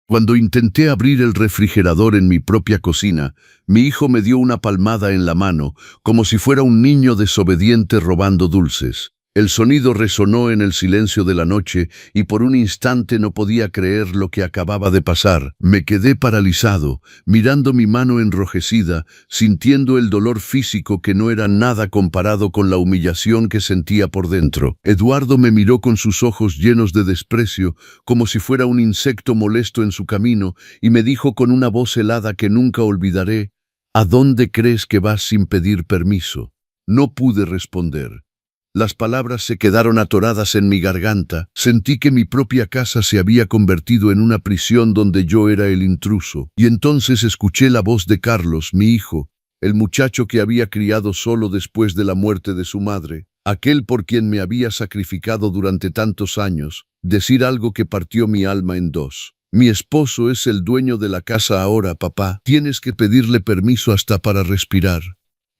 Cuando intenté abrir el refrigerador en mi propia cocina, mi hijo me dio una palmada en la mano, como si fuera un niño desobediente robando dulces. El sonido resonó en el silencio de la noche y por un instante no podía creer lo que acababa de pasar. Me quedé paralizado, mirando mi mano enrojecida, sintiendo el dolor físico que no era nada comparado con la humillación que sentía por dentro. Eduardo me miró con sus ojos llenos de desprecio, como si fuera un insecto molesto en su camino, y me dijo con una voz helada que nunca olvidaré: ¿A dónde crees que vas sin pedir permiso? No pude responder. Las palabras se quedaron atoradas en mi garganta. Sentí que mi propia casa se había convertido en una prisión donde yo era el intruso. Y entonces escuché la voz de Carlos, mi hijo, el muchacho que había criado solo después de la muerte de su madre, aquel por quien me había sacrificado durante tantos años, decir algo que partió mi alma en dos. Mi esposo es el dueño de la casa ahora, papá. Tienes que pedirle permiso hasta para respirar.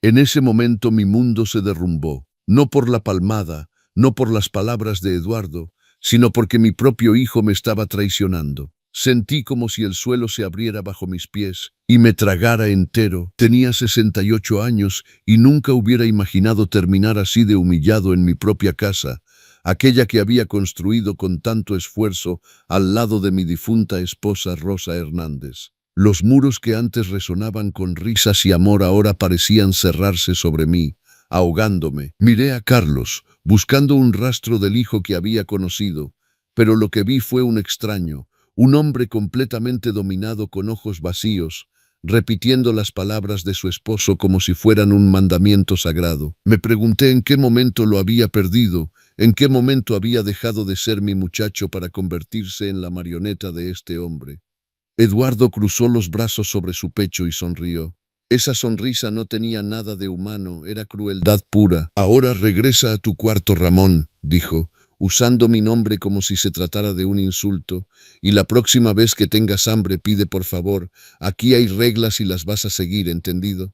En ese momento mi mundo se derrumbó. No por la palmada, no por las palabras de Eduardo, sino porque mi propio hijo me estaba traicionando. Sentí como si el suelo se abriera bajo mis pies y me tragara entero. Tenía 68 años y nunca hubiera imaginado terminar así de humillado en mi propia casa, aquella que había construido con tanto esfuerzo al lado de mi difunta esposa Rosa Hernández. Los muros que antes resonaban con risas y amor ahora parecían cerrarse sobre mí, ahogándome. Miré a Carlos, buscando un rastro del hijo que había conocido, pero lo que vi fue un extraño, un hombre completamente dominado con ojos vacíos, repitiendo las palabras de su esposo como si fueran un mandamiento sagrado. Me pregunté en qué momento lo había perdido, en qué momento había dejado de ser mi muchacho para convertirse en la marioneta de este hombre. Eduardo cruzó los brazos sobre su pecho y sonrió. Esa sonrisa no tenía nada de humano, era crueldad pura. Ahora regresa a tu cuarto, Ramón, dijo, usando mi nombre como si se tratara de un insulto, y la próxima vez que tengas hambre pide por favor. Aquí hay reglas y las vas a seguir, ¿entendido?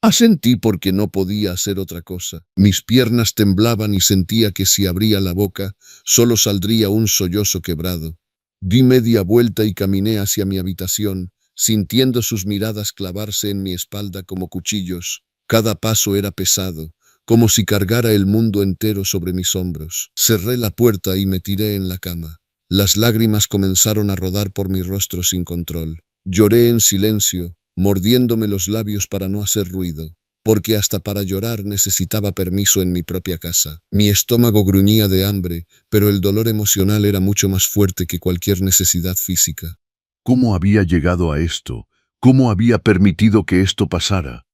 Asentí porque no podía hacer otra cosa. Mis piernas temblaban y sentía que si abría la boca, solo saldría un sollozo quebrado. Di media vuelta y caminé hacia mi habitación, sintiendo sus miradas clavarse en mi espalda como cuchillos. Cada paso era pesado, como si cargara el mundo entero sobre mis hombros. Cerré la puerta y me tiré en la cama. Las lágrimas comenzaron a rodar por mi rostro sin control. Lloré en silencio, mordiéndome los labios para no hacer ruido, porque hasta para llorar necesitaba permiso en mi propia casa. Mi estómago gruñía de hambre, pero el dolor emocional era mucho más fuerte que cualquier necesidad física. ¿Cómo había llegado a esto? ¿Cómo había permitido que esto pasara?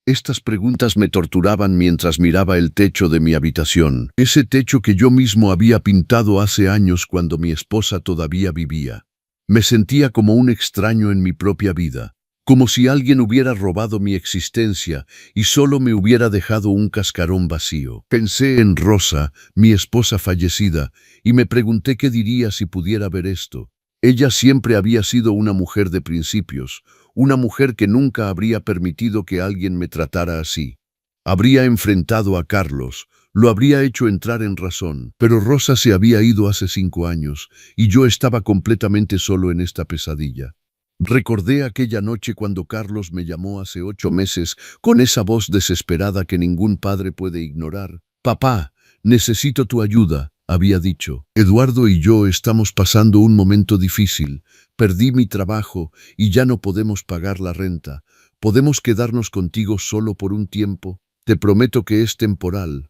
Estas preguntas me torturaban mientras miraba el techo de mi habitación, ese techo que yo mismo había pintado hace años cuando mi esposa todavía vivía. Me sentía como un extraño en mi propia vida, como si alguien hubiera robado mi existencia y solo me hubiera dejado un cascarón vacío. Pensé en Rosa, mi esposa fallecida, y me pregunté qué diría si pudiera ver esto. Ella siempre había sido una mujer de principios, una mujer que nunca habría permitido que alguien me tratara así. Habría enfrentado a Carlos, lo habría hecho entrar en razón, pero Rosa se había ido hace 5 años y yo estaba completamente solo en esta pesadilla. Recordé aquella noche cuando Carlos me llamó hace 8 meses con esa voz desesperada que ningún padre puede ignorar. «Papá, necesito tu ayuda», había dicho. «Eduardo y yo estamos pasando un momento difícil. Perdí mi trabajo y ya no podemos pagar la renta. ¿Podemos quedarnos contigo solo por un tiempo? Te prometo que es temporal».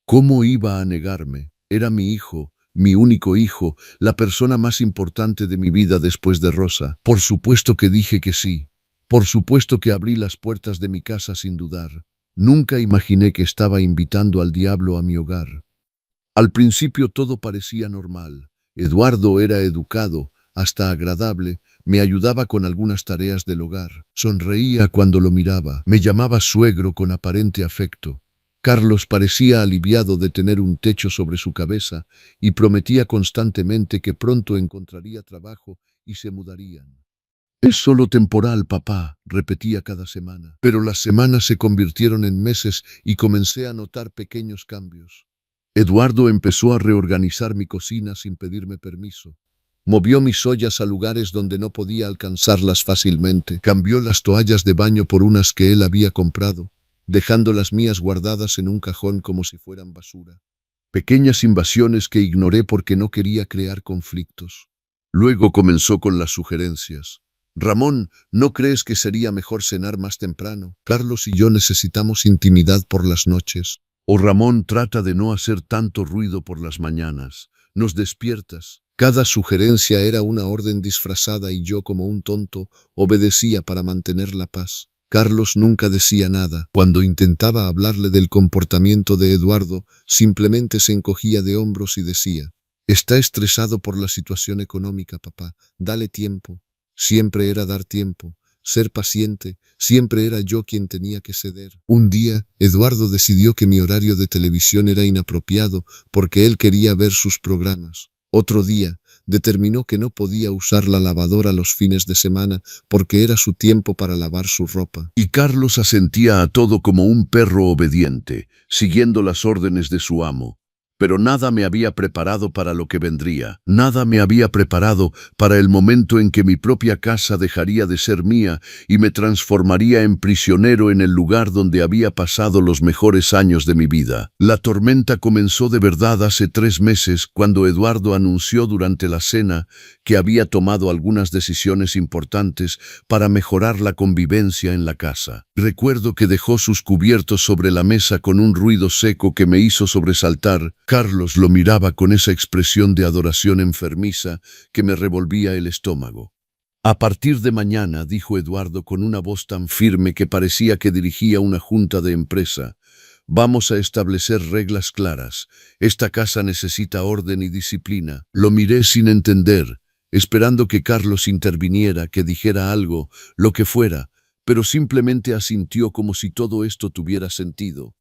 ¿Cómo iba a negarme? Era mi hijo, mi único hijo, la persona más importante de mi vida después de Rosa. Por supuesto que dije que sí. Por supuesto que abrí las puertas de mi casa sin dudar. Nunca imaginé que estaba invitando al diablo a mi hogar. Al principio todo parecía normal. Eduardo era educado, hasta agradable, me ayudaba con algunas tareas del hogar. Sonreía cuando lo miraba, me llamaba suegro con aparente afecto. Carlos parecía aliviado de tener un techo sobre su cabeza y prometía constantemente que pronto encontraría trabajo y se mudarían. «Es solo temporal, papá», repetía cada semana. Pero las semanas se convirtieron en meses y comencé a notar pequeños cambios. Eduardo empezó a reorganizar mi cocina sin pedirme permiso. Movió mis ollas a lugares donde no podía alcanzarlas fácilmente. Cambió las toallas de baño por unas que él había comprado, dejando las mías guardadas en un cajón como si fueran basura. Pequeñas invasiones que ignoré porque no quería crear conflictos. Luego comenzó con las sugerencias. Ramón, ¿no crees que sería mejor cenar más temprano? Carlos y yo necesitamos intimidad por las noches. O Ramón, trata de no hacer tanto ruido por las mañanas. Nos despiertas. Cada sugerencia era una orden disfrazada y yo, como un tonto, obedecía para mantener la paz. Carlos nunca decía nada. Cuando intentaba hablarle del comportamiento de Eduardo, simplemente se encogía de hombros y decía: «Está estresado por la situación económica, papá. Dale tiempo». Siempre era dar tiempo, ser paciente, siempre era yo quien tenía que ceder. Un día, Eduardo decidió que mi horario de televisión era inapropiado porque él quería ver sus programas. Otro día, determinó que no podía usar la lavadora los fines de semana porque era su tiempo para lavar su ropa. Y Carlos asentía a todo como un perro obediente, siguiendo las órdenes de su amo. Pero nada me había preparado para lo que vendría. Nada me había preparado para el momento en que mi propia casa dejaría de ser mía y me transformaría en prisionero en el lugar donde había pasado los mejores años de mi vida. La tormenta comenzó de verdad hace 3 meses, cuando Eduardo anunció durante la cena que había tomado algunas decisiones importantes para mejorar la convivencia en la casa. Recuerdo que dejó sus cubiertos sobre la mesa con un ruido seco que me hizo sobresaltar. Carlos lo miraba con esa expresión de adoración enfermiza que me revolvía el estómago. «A partir de mañana», dijo Eduardo con una voz tan firme que parecía que dirigía una junta de empresa, «vamos a establecer reglas claras. Esta casa necesita orden y disciplina». Lo miré sin entender, esperando que Carlos interviniera, que dijera algo, lo que fuera, pero simplemente asintió como si todo esto tuviera sentido.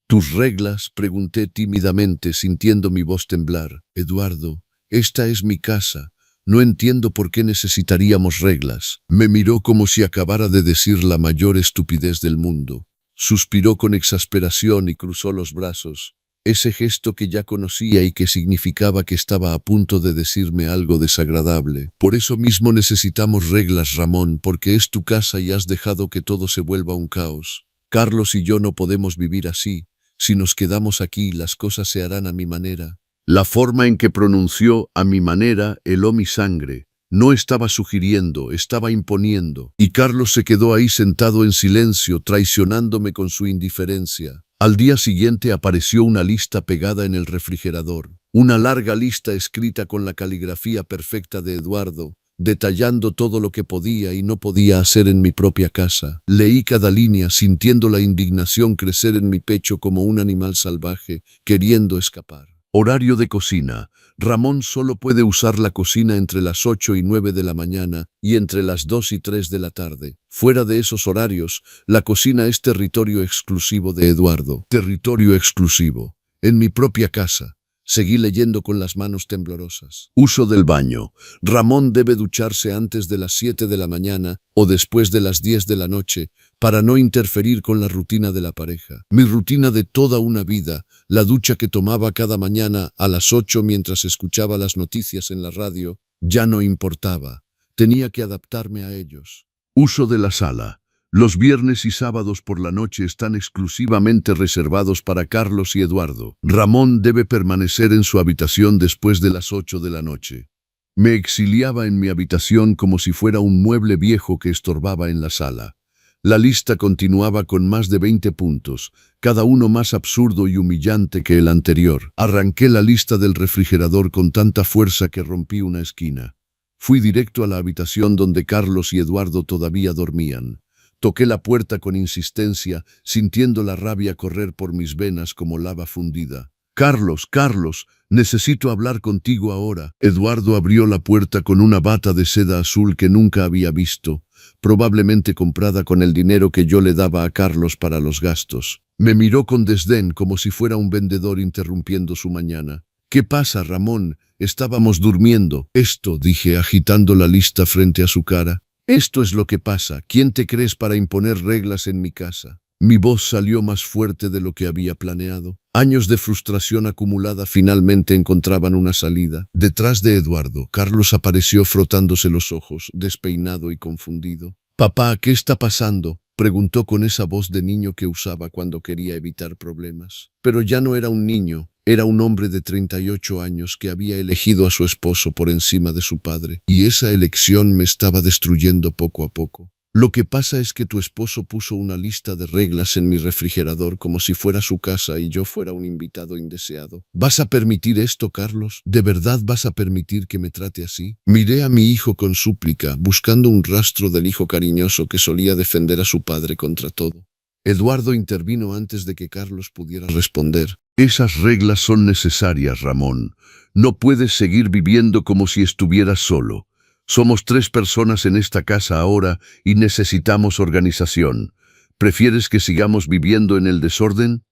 «¿Tus reglas?», pregunté tímidamente, sintiendo mi voz temblar. «Eduardo, esta es mi casa. No entiendo por qué necesitaríamos reglas». Me miró como si acabara de decir la mayor estupidez del mundo. Suspiró con exasperación y cruzó los brazos. Ese gesto que ya conocía y que significaba que estaba a punto de decirme algo desagradable. «Por eso mismo necesitamos reglas, Ramón, porque es tu casa y has dejado que todo se vuelva un caos. Carlos y yo no podemos vivir así. Si nos quedamos aquí, las cosas se harán a mi manera». La forma en que pronunció «a mi manera» heló mi sangre. No estaba sugiriendo, estaba imponiendo. Y Carlos se quedó ahí sentado en silencio, traicionándome con su indiferencia. Al día siguiente apareció una lista pegada en el refrigerador. Una larga lista escrita con la caligrafía perfecta de Eduardo, detallando todo lo que podía y no podía hacer en mi propia casa. Leí cada línea, sintiendo la indignación crecer en mi pecho como un animal salvaje, queriendo escapar. Horario de cocina. Ramón solo puede usar la cocina entre las 8 y 9 de la mañana y entre las 2 y 3 de la tarde. Fuera de esos horarios, la cocina es territorio exclusivo de Eduardo. Territorio exclusivo. En mi propia casa. Seguí leyendo con las manos temblorosas. Uso del baño. Ramón debe ducharse antes de las 7 de la mañana o después de las 10 de la noche para no interferir con la rutina de la pareja. Mi rutina de toda una vida, la ducha que tomaba cada mañana a las 8 mientras escuchaba las noticias en la radio, ya no importaba. Tenía que adaptarme a ellos. Uso de la sala. Los viernes y sábados por la noche están exclusivamente reservados para Carlos y Eduardo. Ramón debe permanecer en su habitación después de las 8 de la noche. Me exiliaba en mi habitación como si fuera un mueble viejo que estorbaba en la sala. La lista continuaba con más de 20 puntos, cada uno más absurdo y humillante que el anterior. Arranqué la lista del refrigerador con tanta fuerza que rompí una esquina. Fui directo a la habitación donde Carlos y Eduardo todavía dormían. Toqué la puerta con insistencia, sintiendo la rabia correr por mis venas como lava fundida. «Carlos, Carlos, necesito hablar contigo ahora». Eduardo abrió la puerta con una bata de seda azul que nunca había visto, probablemente comprada con el dinero que yo le daba a Carlos para los gastos. Me miró con desdén como si fuera un vendedor interrumpiendo su mañana. «¿Qué pasa, Ramón? Estábamos durmiendo». «Esto», dije agitando la lista frente a su cara. «Esto es lo que pasa. ¿Quién te crees para imponer reglas en mi casa?» Mi voz salió más fuerte de lo que había planeado. Años de frustración acumulada finalmente encontraban una salida. Detrás de Eduardo, Carlos apareció frotándose los ojos, despeinado y confundido. «Papá, ¿qué está pasando?», preguntó con esa voz de niño que usaba cuando quería evitar problemas. Pero ya no era un niño, era un hombre de 38 años que había elegido a su esposo por encima de su padre, y esa elección me estaba destruyendo poco a poco. «Lo que pasa es que tu esposo puso una lista de reglas en mi refrigerador como si fuera su casa y yo fuera un invitado indeseado. ¿Vas a permitir esto, Carlos? ¿De verdad vas a permitir que me trate así?». Miré a mi hijo con súplica, buscando un rastro del hijo cariñoso que solía defender a su padre contra todo. Eduardo intervino antes de que Carlos pudiera responder. Esas reglas son necesarias, Ramón. No puedes seguir viviendo como si estuvieras solo. Somos 3 personas en esta casa ahora y necesitamos organización. ¿Prefieres que sigamos viviendo en el desorden?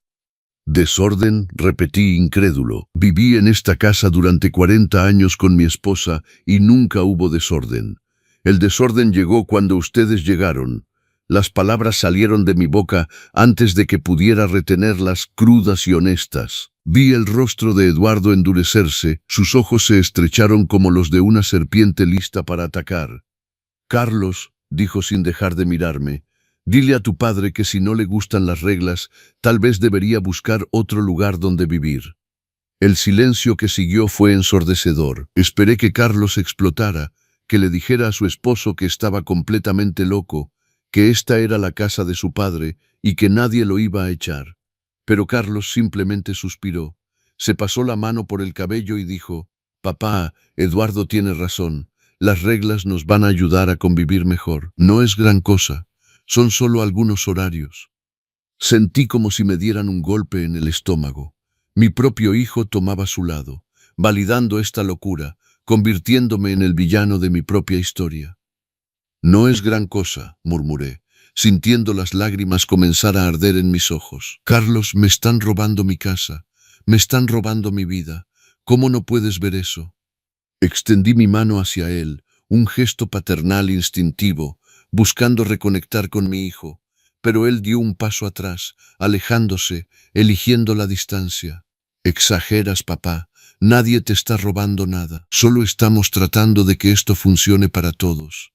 «¿Desorden?», repetí incrédulo. «Viví en esta casa durante 40 años con mi esposa y nunca hubo desorden. El desorden llegó cuando ustedes llegaron». Las palabras salieron de mi boca antes de que pudiera retenerlas, crudas y honestas. Vi el rostro de Eduardo endurecerse, sus ojos se estrecharon como los de una serpiente lista para atacar. «Carlos», dijo sin dejar de mirarme, «dile a tu padre que si no le gustan las reglas, tal vez debería buscar otro lugar donde vivir». El silencio que siguió fue ensordecedor. Esperé que Carlos explotara, que le dijera a su esposo que estaba completamente loco, que esta era la casa de su padre y que nadie lo iba a echar. Pero Carlos simplemente suspiró, se pasó la mano por el cabello y dijo: «Papá, Eduardo tiene razón, las reglas nos van a ayudar a convivir mejor. No es gran cosa, son solo algunos horarios». Sentí como si me dieran un golpe en el estómago. Mi propio hijo tomaba su lado, validando esta locura, convirtiéndome en el villano de mi propia historia. «No es gran cosa», murmuré, sintiendo las lágrimas comenzar a arder en mis ojos. «Carlos, me están robando mi casa, me están robando mi vida. ¿Cómo no puedes ver eso?». Extendí mi mano hacia él, un gesto paternal instintivo, buscando reconectar con mi hijo, pero él dio un paso atrás, alejándose, eligiendo la distancia. «Exageras, papá. Nadie te está robando nada. Solo estamos tratando de que esto funcione para todos.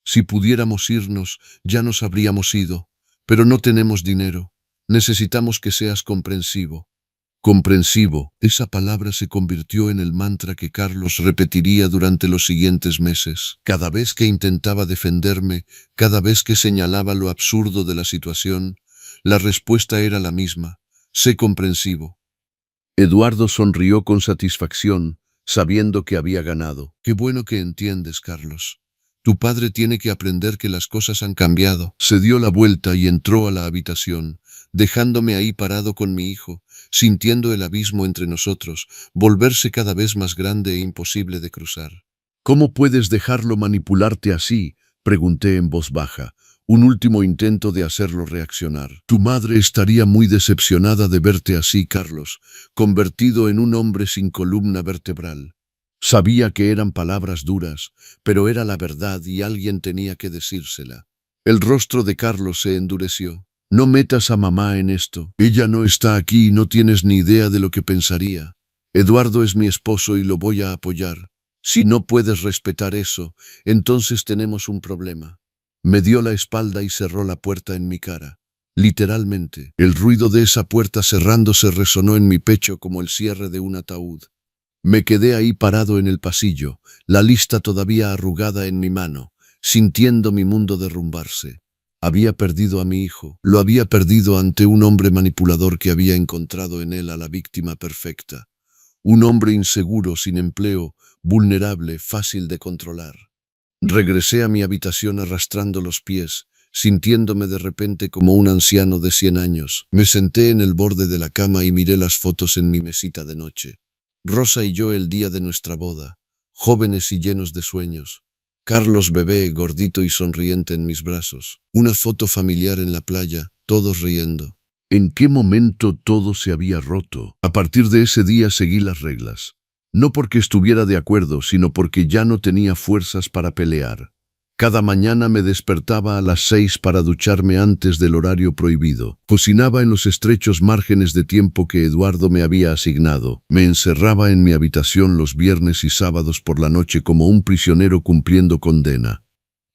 Si pudiéramos irnos, ya nos habríamos ido, pero no tenemos dinero. Necesitamos que seas comprensivo». Comprensivo, esa palabra se convirtió en el mantra que Carlos repetiría durante los siguientes meses. Cada vez que intentaba defenderme, cada vez que señalaba lo absurdo de la situación, la respuesta era la misma: «Sé comprensivo». Eduardo sonrió con satisfacción, sabiendo que había ganado. «Qué bueno que entiendes, Carlos. Tu padre tiene que aprender que las cosas han cambiado». Se dio la vuelta y entró a la habitación, dejándome ahí parado con mi hijo, sintiendo el abismo entre nosotros, volverse cada vez más grande e imposible de cruzar. «¿Cómo puedes dejarlo manipularte así?», pregunté en voz baja, un último intento de hacerlo reaccionar. «Tu madre estaría muy decepcionada de verte así, Carlos, convertido en un hombre sin columna vertebral». Sabía que eran palabras duras, pero era la verdad y alguien tenía que decírsela. El rostro de Carlos se endureció. «No metas a mamá en esto. Ella no está aquí y no tienes ni idea de lo que pensaría. Eduardo es mi esposo y lo voy a apoyar. Si no puedes respetar eso, entonces tenemos un problema». Me dio la espalda y cerró la puerta en mi cara. Literalmente, el ruido de esa puerta cerrándose resonó en mi pecho como el cierre de un ataúd. Me quedé ahí parado en el pasillo, la lista todavía arrugada en mi mano, sintiendo mi mundo derrumbarse. Había perdido a mi hijo, lo había perdido ante un hombre manipulador que había encontrado en él a la víctima perfecta. Un hombre inseguro, sin empleo, vulnerable, fácil de controlar. Regresé a mi habitación arrastrando los pies, sintiéndome de repente como un anciano de 100 años. Me senté en el borde de la cama y miré las fotos en mi mesita de noche. Rosa y yo el día de nuestra boda, jóvenes y llenos de sueños. Carlos bebé, gordito y sonriente en mis brazos. Una foto familiar en la playa, todos riendo. ¿En qué momento todo se había roto? A partir de ese día seguí las reglas. No porque estuviera de acuerdo, sino porque ya no tenía fuerzas para pelear. Cada mañana me despertaba a las 6 para ducharme antes del horario prohibido. Cocinaba en los estrechos márgenes de tiempo que Eduardo me había asignado. Me encerraba en mi habitación los viernes y sábados por la noche como un prisionero cumpliendo condena.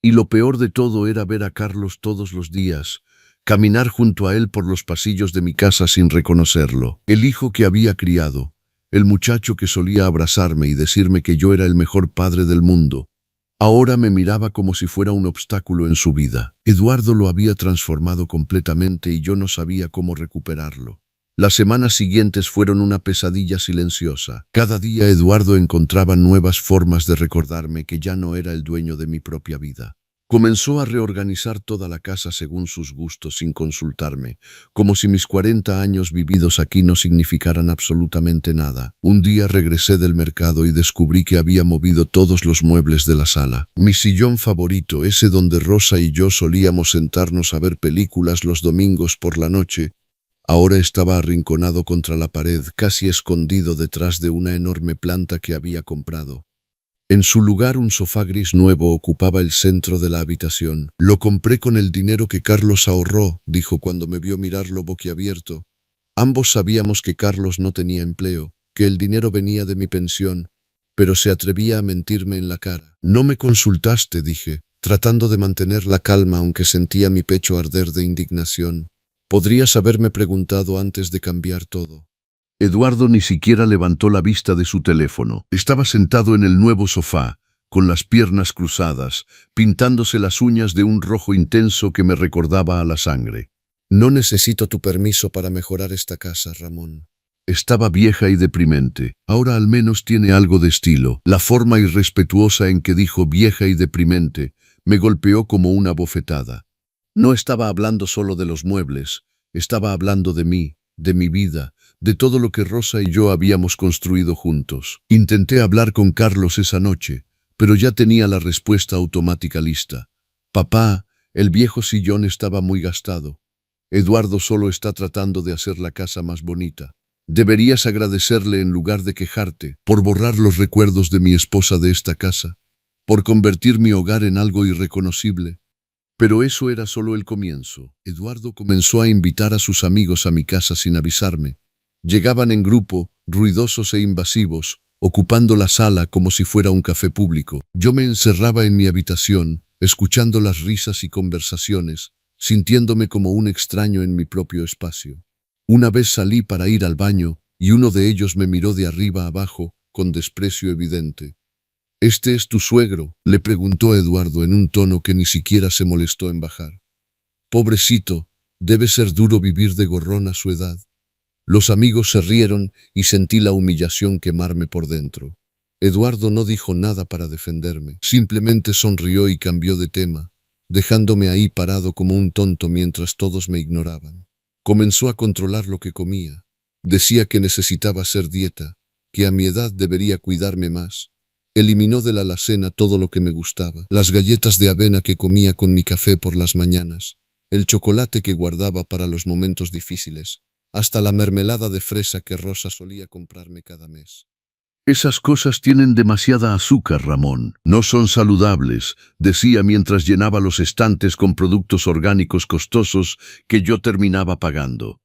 Y lo peor de todo era ver a Carlos todos los días, caminar junto a él por los pasillos de mi casa sin reconocerlo. El hijo que había criado, el muchacho que solía abrazarme y decirme que yo era el mejor padre del mundo, ahora me miraba como si fuera un obstáculo en su vida. Eduardo lo había transformado completamente y yo no sabía cómo recuperarlo. Las semanas siguientes fueron una pesadilla silenciosa. Cada día Eduardo encontraba nuevas formas de recordarme que ya no era el dueño de mi propia vida. Comenzó a reorganizar toda la casa según sus gustos sin consultarme, como si mis 40 años vividos aquí no significaran absolutamente nada. Un día regresé del mercado y descubrí que había movido todos los muebles de la sala. Mi sillón favorito, ese donde Rosa y yo solíamos sentarnos a ver películas los domingos por la noche, ahora estaba arrinconado contra la pared, casi escondido detrás de una enorme planta que había comprado. En su lugar un sofá gris nuevo ocupaba el centro de la habitación. «Lo compré con el dinero que Carlos ahorró», dijo cuando me vio mirarlo boquiabierto. Ambos sabíamos que Carlos no tenía empleo, que el dinero venía de mi pensión, pero se atrevía a mentirme en la cara. «No me consultaste», dije, tratando de mantener la calma aunque sentía mi pecho arder de indignación. «Podrías haberme preguntado antes de cambiar todo». Eduardo ni siquiera levantó la vista de su teléfono. Estaba sentado en el nuevo sofá, con las piernas cruzadas, pintándose las uñas de un rojo intenso que me recordaba a la sangre. «No necesito tu permiso para mejorar esta casa, Ramón». Estaba vieja y deprimente. Ahora al menos tiene algo de estilo. La forma irrespetuosa en que dijo vieja y deprimente me golpeó como una bofetada. No estaba hablando solo de los muebles, estaba hablando de mí, de mi vida, de todo lo que Rosa y yo habíamos construido juntos. Intenté hablar con Carlos esa noche, pero ya tenía la respuesta automática lista. «Papá, el viejo sillón estaba muy gastado. Eduardo solo está tratando de hacer la casa más bonita. Deberías agradecerle en lugar de quejarte, por borrar los recuerdos de mi esposa de esta casa, por convertir mi hogar en algo irreconocible». Pero eso era solo el comienzo. Eduardo comenzó a invitar a sus amigos a mi casa sin avisarme. Llegaban en grupo, ruidosos e invasivos, ocupando la sala como si fuera un café público. Yo me encerraba en mi habitación, escuchando las risas y conversaciones, sintiéndome como un extraño en mi propio espacio. Una vez salí para ir al baño, y uno de ellos me miró de arriba abajo, con desprecio evidente. «¿Este es tu suegro?», le preguntó Eduardo en un tono que ni siquiera se molestó en bajar. «Pobrecito, debe ser duro vivir de gorrón a su edad». Los amigos se rieron y sentí la humillación quemarme por dentro. Eduardo no dijo nada para defenderme, simplemente sonrió y cambió de tema, dejándome ahí parado como un tonto mientras todos me ignoraban. Comenzó a controlar lo que comía. Decía que necesitaba hacer dieta, que a mi edad debería cuidarme más. Eliminó de la alacena todo lo que me gustaba, las galletas de avena que comía con mi café por las mañanas, el chocolate que guardaba para los momentos difíciles, hasta la mermelada de fresa que Rosa solía comprarme cada mes. «Esas cosas tienen demasiada azúcar, Ramón. No son saludables», decía mientras llenaba los estantes con productos orgánicos costosos que yo terminaba pagando.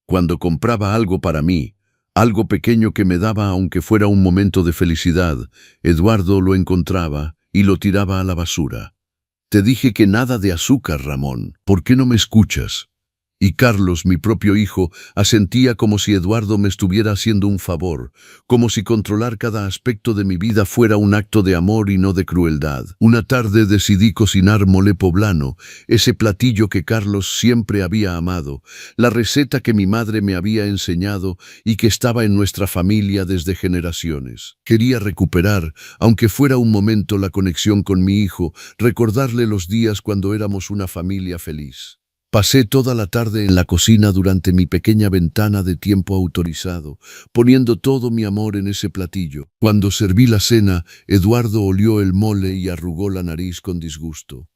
Cuando compraba algo para mí, algo pequeño que me daba aunque fuera un momento de felicidad, Eduardo lo encontraba y lo tiraba a la basura. «Te dije que nada de azúcar, Ramón. ¿Por qué no me escuchas?» Y Carlos, mi propio hijo, asentía como si Eduardo me estuviera haciendo un favor, como si controlar cada aspecto de mi vida fuera un acto de amor y no de crueldad. Una tarde decidí cocinar mole poblano, ese platillo que Carlos siempre había amado, la receta que mi madre me había enseñado y que estaba en nuestra familia desde generaciones. Quería recuperar, aunque fuera un momento, la conexión con mi hijo, recordarle los días cuando éramos una familia feliz. Pasé toda la tarde en la cocina durante mi pequeña ventana de tiempo autorizado, poniendo todo mi amor en ese platillo. Cuando serví la cena, Eduardo olió el mole y arrugó la nariz con disgusto.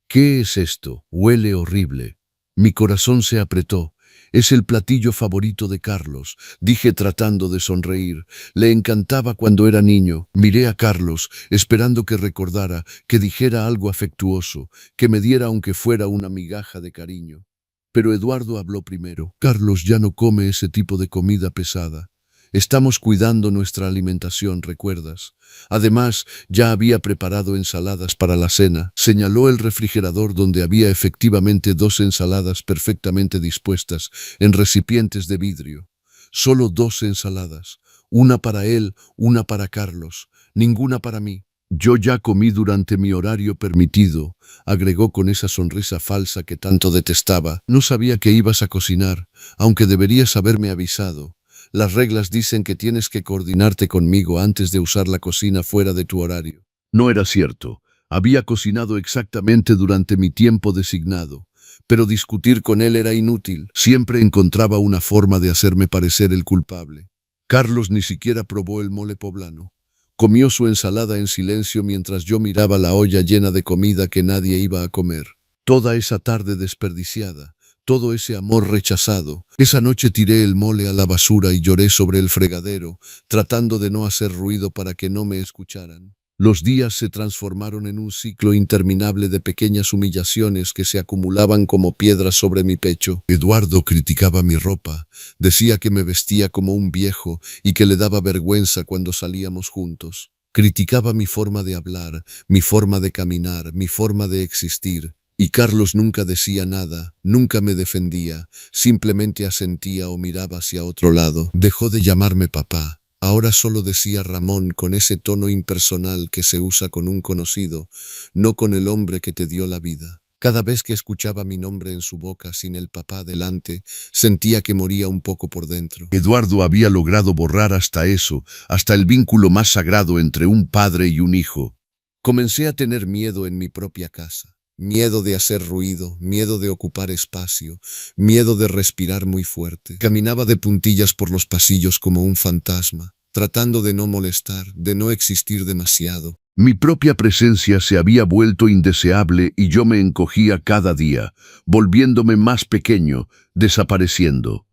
«¿Qué es esto? Huele horrible». Mi corazón se apretó. Es el platillo favorito de Carlos, dije tratando de sonreír. Le encantaba cuando era niño. Miré a Carlos, esperando que recordara, que dijera algo afectuoso, que me diera aunque fuera una migaja de cariño. Pero Eduardo habló primero. Carlos ya no come ese tipo de comida pesada. Estamos cuidando nuestra alimentación, ¿recuerdas? Además, ya había preparado ensaladas para la cena. Señaló el refrigerador donde había efectivamente 2 ensaladas perfectamente dispuestas en recipientes de vidrio. Solo 2 ensaladas. Una para él, una para Carlos. Ninguna para mí. Yo ya comí durante mi horario permitido, agregó con esa sonrisa falsa que tanto detestaba. No sabía que ibas a cocinar, aunque deberías haberme avisado. Las reglas dicen que tienes que coordinarte conmigo antes de usar la cocina fuera de tu horario. No era cierto. Había cocinado exactamente durante mi tiempo designado. Pero discutir con él era inútil. Siempre encontraba una forma de hacerme parecer el culpable. Carlos ni siquiera probó el mole poblano. Comió su ensalada en silencio mientras yo miraba la olla llena de comida que nadie iba a comer. Toda esa tarde desperdiciada. Todo ese amor rechazado. Esa noche tiré el mole a la basura y lloré sobre el fregadero, tratando de no hacer ruido para que no me escucharan. Los días se transformaron en un ciclo interminable de pequeñas humillaciones que se acumulaban como piedras sobre mi pecho. Eduardo criticaba mi ropa, decía que me vestía como un viejo y que le daba vergüenza cuando salíamos juntos. Criticaba mi forma de hablar, mi forma de caminar, mi forma de existir. Y Carlos nunca decía nada, nunca me defendía, simplemente asentía o miraba hacia otro lado. Dejó de llamarme papá. Ahora solo decía Ramón con ese tono impersonal que se usa con un conocido, no con el hombre que te dio la vida. Cada vez que escuchaba mi nombre en su boca sin el papá delante, sentía que moría un poco por dentro. Eduardo había logrado borrar hasta eso, hasta el vínculo más sagrado entre un padre y un hijo. Comencé a tener miedo en mi propia casa. Miedo de hacer ruido, miedo de ocupar espacio, miedo de respirar muy fuerte. Caminaba de puntillas por los pasillos como un fantasma, tratando de no molestar, de no existir demasiado. Mi propia presencia se había vuelto indeseable y yo me encogía cada día, volviéndome más pequeño, desapareciendo.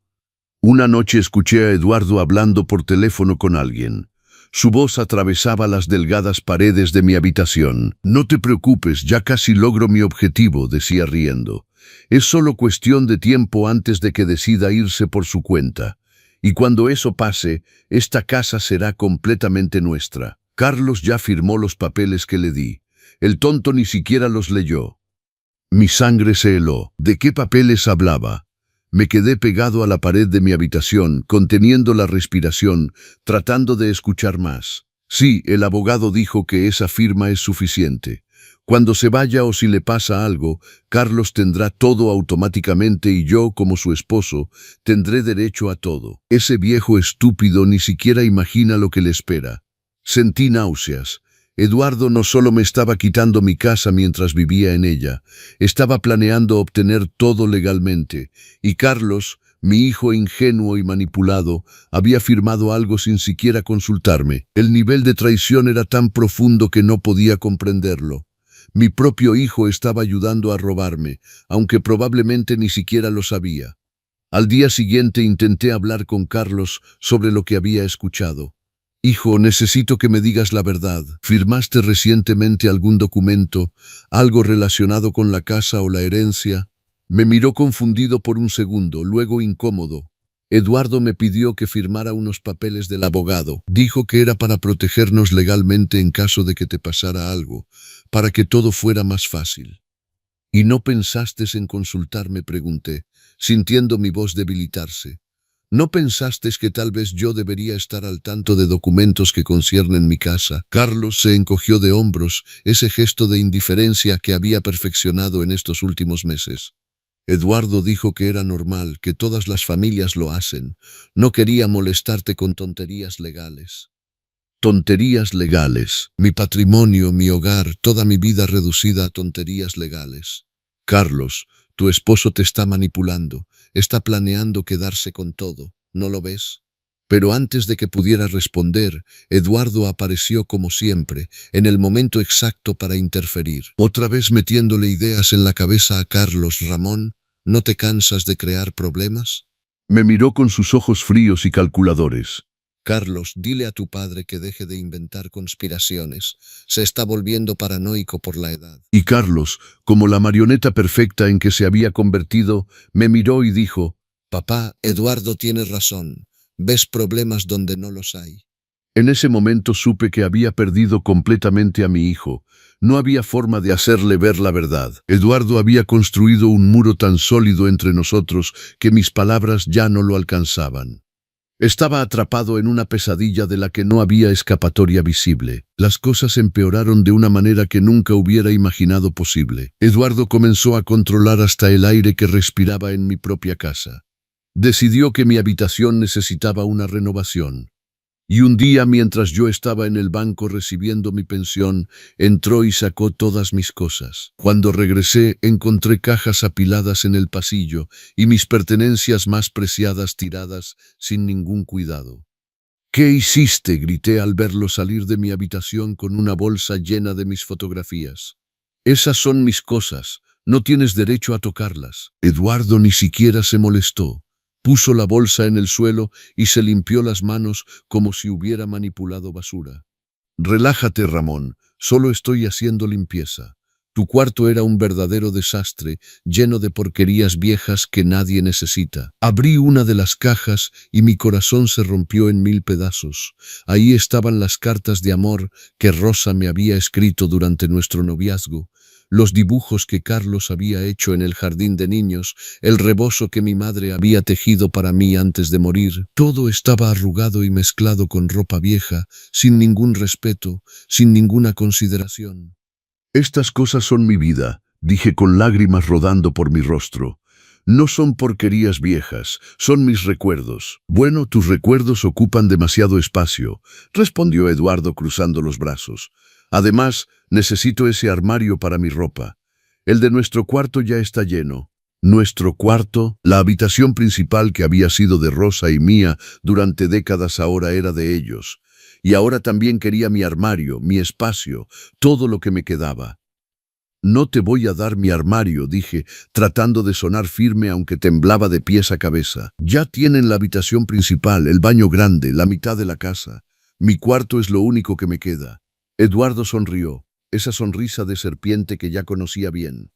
Una noche escuché a Eduardo hablando por teléfono con alguien. Su voz atravesaba las delgadas paredes de mi habitación. No te preocupes, ya casi logro mi objetivo, decía riendo. Es solo cuestión de tiempo antes de que decida irse por su cuenta. Y cuando eso pase, esta casa será completamente nuestra. Carlos ya firmó los papeles que le di. El tonto ni siquiera los leyó. Mi sangre se heló. ¿De qué papeles hablaba? Me quedé pegado a la pared de mi habitación, conteniendo la respiración, tratando de escuchar más. Sí, el abogado dijo que esa firma es suficiente. Cuando se vaya o si le pasa algo, Carlos tendrá todo automáticamente y yo, como su esposo, tendré derecho a todo. Ese viejo estúpido ni siquiera imagina lo que le espera. Sentí náuseas. Eduardo no solo me estaba quitando mi casa mientras vivía en ella, estaba planeando obtener todo legalmente, y Carlos, mi hijo ingenuo y manipulado, había firmado algo sin siquiera consultarme. El nivel de traición era tan profundo que no podía comprenderlo. Mi propio hijo estaba ayudando a robarme, aunque probablemente ni siquiera lo sabía. Al día siguiente intenté hablar con Carlos sobre lo que había escuchado. Hijo, necesito que me digas la verdad. ¿Firmaste recientemente algún documento, algo relacionado con la casa o la herencia? Me miró confundido por un segundo, luego incómodo. Eduardo me pidió que firmara unos papeles del abogado. Dijo que era para protegernos legalmente en caso de que te pasara algo, para que todo fuera más fácil. ¿Y no pensaste en consultarme?, pregunté, sintiendo mi voz debilitarse. ¿No pensaste que tal vez yo debería estar al tanto de documentos que conciernen mi casa? Carlos se encogió de hombros, ese gesto de indiferencia que había perfeccionado en estos últimos meses. Eduardo dijo que era normal, que todas las familias lo hacen. No quería molestarte con tonterías legales. Tonterías legales. Mi patrimonio, mi hogar, toda mi vida reducida a tonterías legales. Carlos, tu esposo te está manipulando. Está planeando quedarse con todo, ¿no lo ves? Pero antes de que pudiera responder, Eduardo apareció como siempre, en el momento exacto para interferir. Otra vez metiéndole ideas en la cabeza a Carlos. Ramón, ¿No te cansas de crear problemas? Me miró con sus ojos fríos y calculadores. Carlos, dile a tu padre que deje de inventar conspiraciones. Se está volviendo paranoico por la edad. Y Carlos, como la marioneta perfecta en que se había convertido, me miró y dijo: Papá, Eduardo tiene razón. Ves problemas donde no los hay. En ese momento supe que había perdido completamente a mi hijo. No había forma de hacerle ver la verdad. Eduardo había construido un muro tan sólido entre nosotros que mis palabras ya no lo alcanzaban. Estaba atrapado en una pesadilla de la que no había escapatoria visible. Las cosas empeoraron de una manera que nunca hubiera imaginado posible. Eduardo comenzó a controlar hasta el aire que respiraba en mi propia casa. Decidió que mi habitación necesitaba una renovación. Y un día, mientras yo estaba en el banco recibiendo mi pensión, entró y sacó todas mis cosas. Cuando regresé, encontré cajas apiladas en el pasillo y mis pertenencias más preciadas tiradas sin ningún cuidado. ¿Qué hiciste?, grité al verlo salir de mi habitación con una bolsa llena de mis fotografías. Esas son mis cosas, no tienes derecho a tocarlas. Eduardo ni siquiera se molestó. Puso la bolsa en el suelo y se limpió las manos como si hubiera manipulado basura. Relájate, Ramón, solo estoy haciendo limpieza. Tu cuarto era un verdadero desastre, lleno de porquerías viejas que nadie necesita. Abrí una de las cajas y mi corazón se rompió en 1000 pedazos. Ahí estaban las cartas de amor que Rosa me había escrito durante nuestro noviazgo, los dibujos que Carlos había hecho en el jardín de niños, el rebozo que mi madre había tejido para mí antes de morir. Todo estaba arrugado y mezclado con ropa vieja, sin ningún respeto, sin ninguna consideración. Estas cosas son mi vida, dije con lágrimas rodando por mi rostro. No son porquerías viejas, son mis recuerdos. Bueno, tus recuerdos ocupan demasiado espacio, respondió Eduardo cruzando los brazos. Además, necesito ese armario para mi ropa. El de nuestro cuarto ya está lleno. Nuestro cuarto, la habitación principal que había sido de Rosa y mía durante décadas, ahora era de ellos. Y ahora también quería mi armario, mi espacio, todo lo que me quedaba. No te voy a dar mi armario, dije, tratando de sonar firme aunque temblaba de pies a cabeza. Ya tienen la habitación principal, el baño grande, la mitad de la casa. Mi cuarto es lo único que me queda. Eduardo sonrió, esa sonrisa de serpiente que ya conocía bien.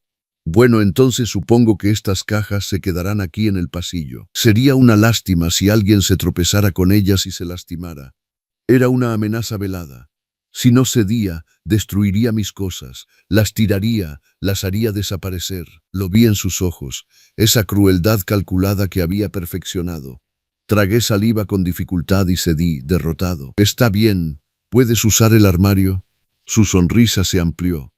Bueno, entonces supongo que estas cajas se quedarán aquí en el pasillo. Sería una lástima si alguien se tropezara con ellas y se lastimara. Era una amenaza velada. Si no cedía, destruiría mis cosas, las tiraría, las haría desaparecer. Lo vi en sus ojos, esa crueldad calculada que había perfeccionado. Tragué saliva con dificultad y cedí, derrotado. Está bien. ¿Puedes usar el armario? Su sonrisa se amplió.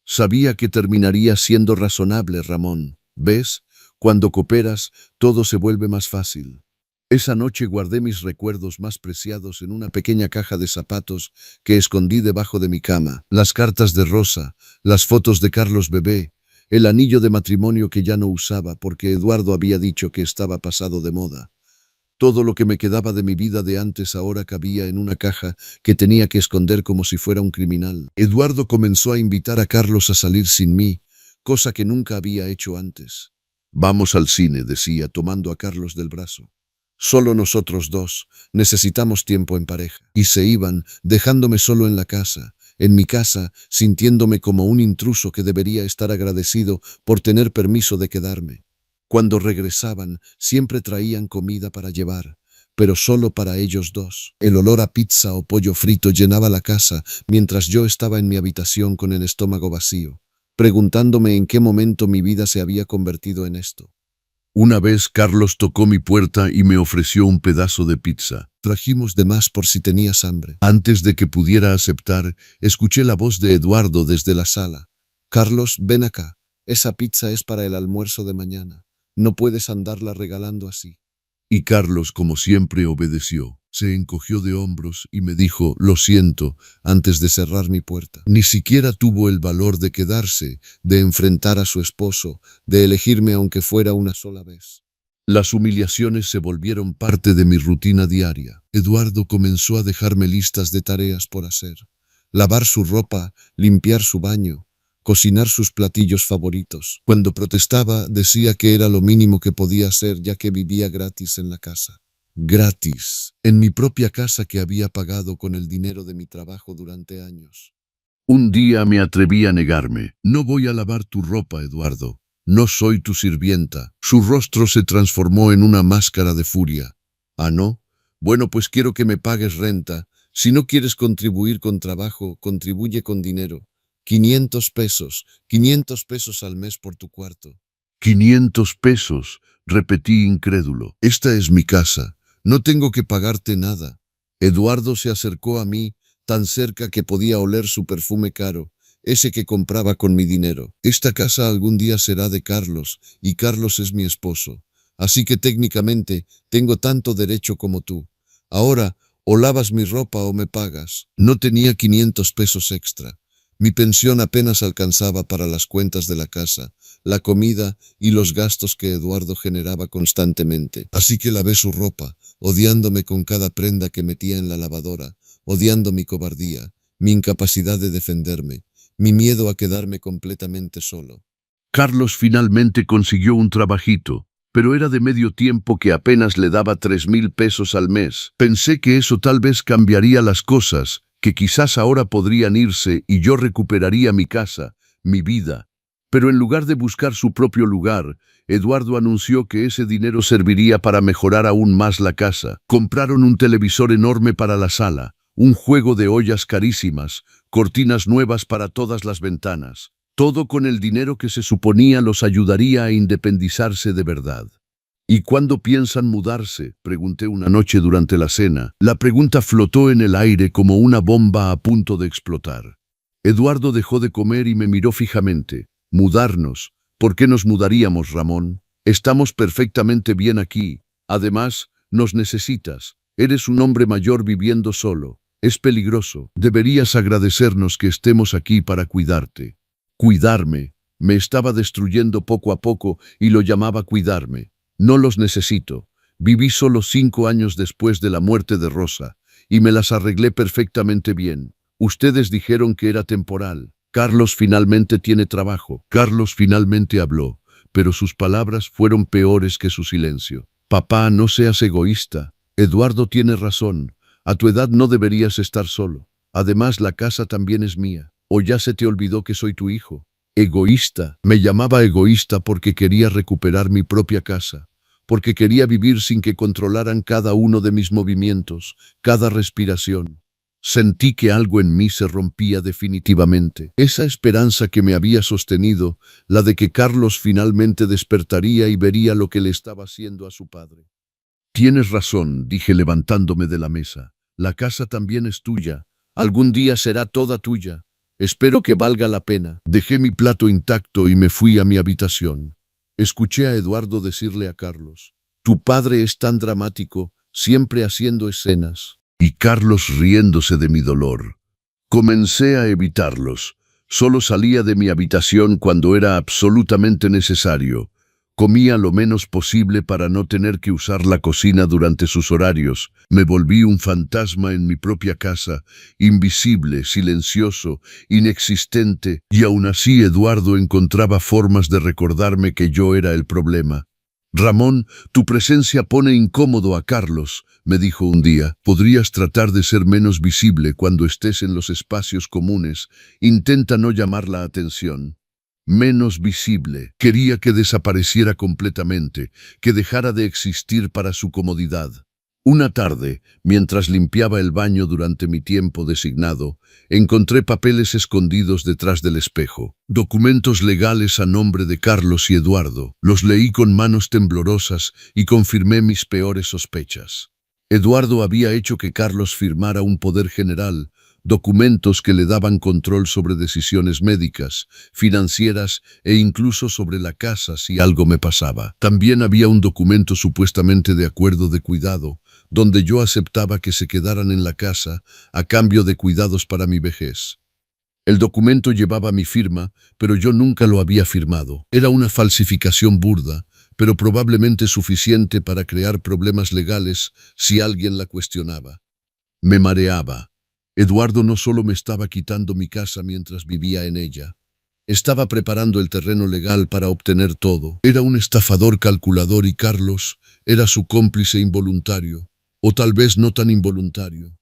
Sabía que terminaría siendo razonable, Ramón. ¿Ves? Cuando cooperas, todo se vuelve más fácil. Esa noche guardé mis recuerdos más preciados en una pequeña caja de zapatos que escondí debajo de mi cama. Las cartas de Rosa, las fotos de Carlos bebé, el anillo de matrimonio que ya no usaba porque Eduardo había dicho que estaba pasado de moda. Todo lo que me quedaba de mi vida de antes ahora cabía en una caja que tenía que esconder como si fuera un criminal. Eduardo comenzó a invitar a Carlos a salir sin mí, cosa que nunca había hecho antes. Vamos al cine, decía, tomando a Carlos del brazo. Solo nosotros dos, necesitamos tiempo en pareja. Y se iban, dejándome solo en la casa, en mi casa, sintiéndome como un intruso que debería estar agradecido por tener permiso de quedarme. Cuando regresaban, siempre traían comida para llevar, pero solo para ellos dos. El olor a pizza o pollo frito llenaba la casa mientras yo estaba en mi habitación con el estómago vacío, preguntándome en qué momento mi vida se había convertido en esto. Una vez Carlos tocó mi puerta y me ofreció un pedazo de pizza. Trajimos de más por si tenías hambre. Antes de que pudiera aceptar, escuché la voz de Eduardo desde la sala. Carlos, ven acá. Esa pizza es para el almuerzo de mañana. No puedes andarla regalando así. Y Carlos, como siempre, obedeció. Se encogió de hombros y me dijo, lo siento, antes de cerrar mi puerta. Ni siquiera tuvo el valor de quedarse, de enfrentar a su esposo, de elegirme aunque fuera una sola vez. Las humillaciones se volvieron parte de mi rutina diaria. Eduardo comenzó a dejarme listas de tareas por hacer. Lavar su ropa, limpiar su baño. cocinar sus platillos favoritos. Cuando protestaba, decía que era lo mínimo que podía hacer ya que vivía gratis en la casa. Gratis, en mi propia casa que había pagado con el dinero de mi trabajo durante años. Un día me atreví a negarme. No voy a lavar tu ropa, Eduardo. No soy tu sirvienta. Su rostro se transformó en una máscara de furia. ¿Ah, no? Bueno, pues quiero que me pagues renta. Si no quieres contribuir con trabajo, contribuye con dinero. 500 pesos, 500 pesos al mes por tu cuarto. 500 pesos, repetí incrédulo. Esta es mi casa. No tengo que pagarte nada. Eduardo se acercó a mí, tan cerca que podía oler su perfume caro, ese que compraba con mi dinero. Esta casa algún día será de Carlos, y Carlos es mi esposo. Así que técnicamente tengo tanto derecho como tú. Ahora, o lavas mi ropa o me pagas. No tenía 500 pesos extra. Mi pensión apenas alcanzaba para las cuentas de la casa, la comida y los gastos que Eduardo generaba constantemente. Así que lavé su ropa, odiándome con cada prenda que metía en la lavadora, odiando mi cobardía, mi incapacidad de defenderme, mi miedo a quedarme completamente solo. Carlos finalmente consiguió un trabajito, pero era de medio tiempo que apenas le daba 3,000 pesos al mes. Pensé que eso tal vez cambiaría las cosas, que quizás ahora podrían irse y yo recuperaría mi casa, mi vida. Pero en lugar de buscar su propio lugar, Eduardo anunció que ese dinero serviría para mejorar aún más la casa. Compraron un televisor enorme para la sala, un juego de ollas carísimas, cortinas nuevas para todas las ventanas. Todo con el dinero que se suponía los ayudaría a independizarse de verdad. ¿Y cuándo piensan mudarse?, pregunté una noche durante la cena. La pregunta flotó en el aire como una bomba a punto de explotar. Eduardo dejó de comer y me miró fijamente. ¿Mudarnos? ¿Por qué nos mudaríamos, Ramón? Estamos perfectamente bien aquí. Además, nos necesitas. Eres un hombre mayor viviendo solo. Es peligroso. Deberías agradecernos que estemos aquí para cuidarte. Cuidarme. Me estaba destruyendo poco a poco y lo llamaba cuidarme. No los necesito. Viví solo 5 años después de la muerte de Rosa, y me las arreglé perfectamente bien. Ustedes dijeron que era temporal. Carlos finalmente tiene trabajo. Carlos finalmente habló, pero sus palabras fueron peores que su silencio. Papá, no seas egoísta. Eduardo tiene razón. A tu edad no deberías estar solo. Además, la casa también es mía. ¿O ya se te olvidó que soy tu hijo? Egoísta. Me llamaba egoísta porque quería recuperar mi propia casa, porque quería vivir sin que controlaran cada uno de mis movimientos, cada respiración. Sentí que algo en mí se rompía definitivamente. Esa esperanza que me había sostenido, la de que Carlos finalmente despertaría y vería lo que le estaba haciendo a su padre. Tienes razón, dije levantándome de la mesa. La casa también es tuya. Algún día será toda tuya. Espero que valga la pena. Dejé mi plato intacto y me fui a mi habitación. Escuché a Eduardo decirle a Carlos: tu padre es tan dramático, siempre haciendo escenas. Y Carlos riéndose de mi dolor. Comencé a evitarlos. Solo salía de mi habitación cuando era absolutamente necesario. Comía lo menos posible para no tener que usar la cocina durante sus horarios. Me volví un fantasma en mi propia casa, invisible, silencioso, inexistente, y aún así Eduardo encontraba formas de recordarme que yo era el problema. Ramón, tu presencia pone incómodo a Carlos, me dijo un día. Podrías tratar de ser menos visible cuando estés en los espacios comunes. Intenta no llamar la atención. Menos visible. Quería que desapareciera completamente, que dejara de existir para su comodidad. Una tarde, mientras limpiaba el baño durante mi tiempo designado, encontré papeles escondidos detrás del espejo. Documentos legales a nombre de Carlos y Eduardo. Los leí con manos temblorosas y confirmé mis peores sospechas. Eduardo había hecho que Carlos firmara un poder general, documentos que le daban control sobre decisiones médicas, financieras e incluso sobre la casa si algo me pasaba. También había un documento supuestamente de acuerdo de cuidado, donde yo aceptaba que se quedaran en la casa a cambio de cuidados para mi vejez. El documento llevaba mi firma, pero yo nunca lo había firmado. Era una falsificación burda, pero probablemente suficiente para crear problemas legales si alguien la cuestionaba. Me mareaba. Eduardo no solo me estaba quitando mi casa mientras vivía en ella. Estaba preparando el terreno legal para obtener todo. Era un estafador calculador y Carlos era su cómplice involuntario, o tal vez no tan involuntario.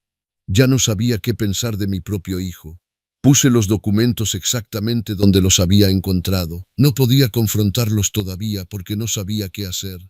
Ya no sabía qué pensar de mi propio hijo. Puse los documentos exactamente donde los había encontrado. No podía confrontarlos todavía porque no sabía qué hacer.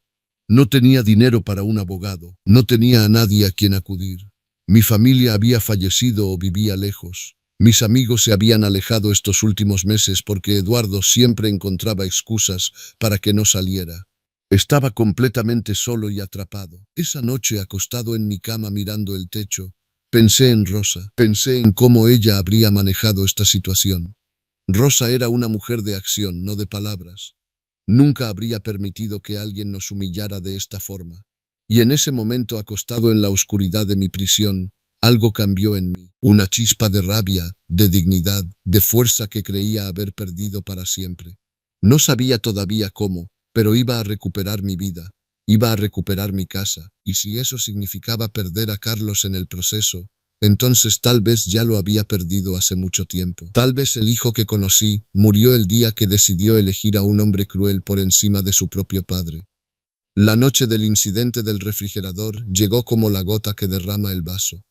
No tenía dinero para un abogado. No tenía a nadie a quien acudir. Mi familia había fallecido o vivía lejos. Mis amigos se habían alejado estos últimos meses porque Eduardo siempre encontraba excusas para que no saliera. Estaba completamente solo y atrapado. Esa noche, acostado en mi cama mirando el techo, pensé en Rosa. Pensé en cómo ella habría manejado esta situación. Rosa era una mujer de acción, no de palabras. Nunca habría permitido que alguien nos humillara de esta forma. Y en ese momento, acostado en la oscuridad de mi prisión, algo cambió en mí. Una chispa de rabia, de dignidad, de fuerza que creía haber perdido para siempre. No sabía todavía cómo, pero iba a recuperar mi vida. Iba a recuperar mi casa, y si eso significaba perder a Carlos en el proceso, entonces tal vez ya lo había perdido hace mucho tiempo. Tal vez el hijo que conocí murió el día que decidió elegir a un hombre cruel por encima de su propio padre. La noche del incidente del refrigerador llegó como la gota que derrama el vaso.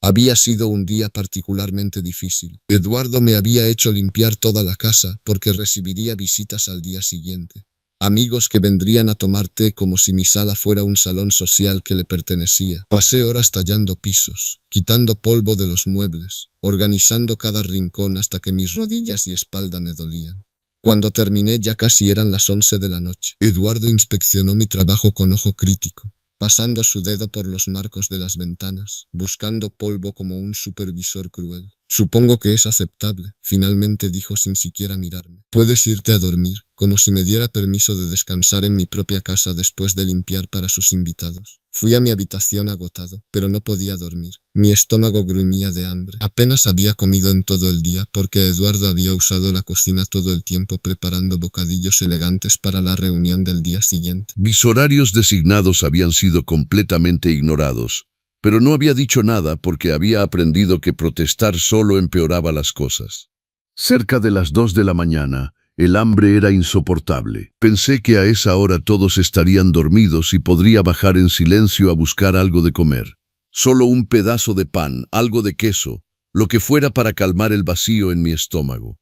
Había sido un día particularmente difícil. Eduardo me había hecho limpiar toda la casa porque recibiría visitas al día siguiente. Amigos que vendrían a tomar té como si mi sala fuera un salón social que le pertenecía. Pasé horas tallando pisos, quitando polvo de los muebles, organizando cada rincón hasta que mis rodillas y espalda me dolían. Cuando terminé ya casi eran las 11 de la noche. Eduardo inspeccionó mi trabajo con ojo crítico, pasando su dedo por los marcos de las ventanas, buscando polvo como un supervisor cruel. Supongo que es aceptable, finalmente dijo sin siquiera mirarme. Puedes irte a dormir, como si me diera permiso de descansar en mi propia casa después de limpiar para sus invitados. Fui a mi habitación agotado, pero no podía dormir. Mi estómago gruñía de hambre. Apenas había comido en todo el día porque Eduardo había usado la cocina todo el tiempo preparando bocadillos elegantes para la reunión del día siguiente. Mis horarios designados habían sido completamente ignorados, pero no había dicho nada porque había aprendido que protestar solo empeoraba las cosas. Cerca de las 2 de la mañana, el hambre era insoportable. Pensé que a esa hora todos estarían dormidos y podría bajar en silencio a buscar algo de comer. Solo un pedazo de pan, algo de queso, lo que fuera para calmar el vacío en mi estómago.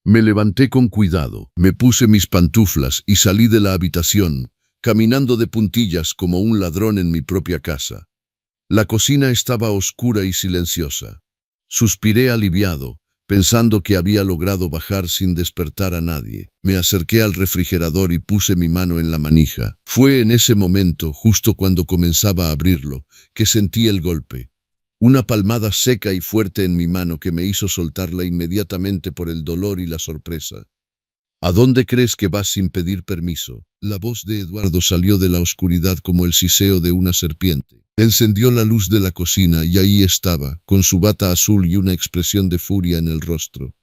Me levanté con cuidado, me puse mis pantuflas y salí de la habitación, caminando de puntillas como un ladrón en mi propia casa. La cocina estaba oscura y silenciosa. Suspiré aliviado, pensando que había logrado bajar sin despertar a nadie. Me acerqué al refrigerador y puse mi mano en la manija. Fue en ese momento, justo cuando comenzaba a abrirlo, que sentí el golpe. Una palmada seca y fuerte en mi mano que me hizo soltarla inmediatamente por el dolor y la sorpresa. ¿A dónde crees que vas sin pedir permiso? La voz de Eduardo salió de la oscuridad como el siseo de una serpiente. Encendió la luz de la cocina y ahí estaba, con su bata azul y una expresión de furia en el rostro.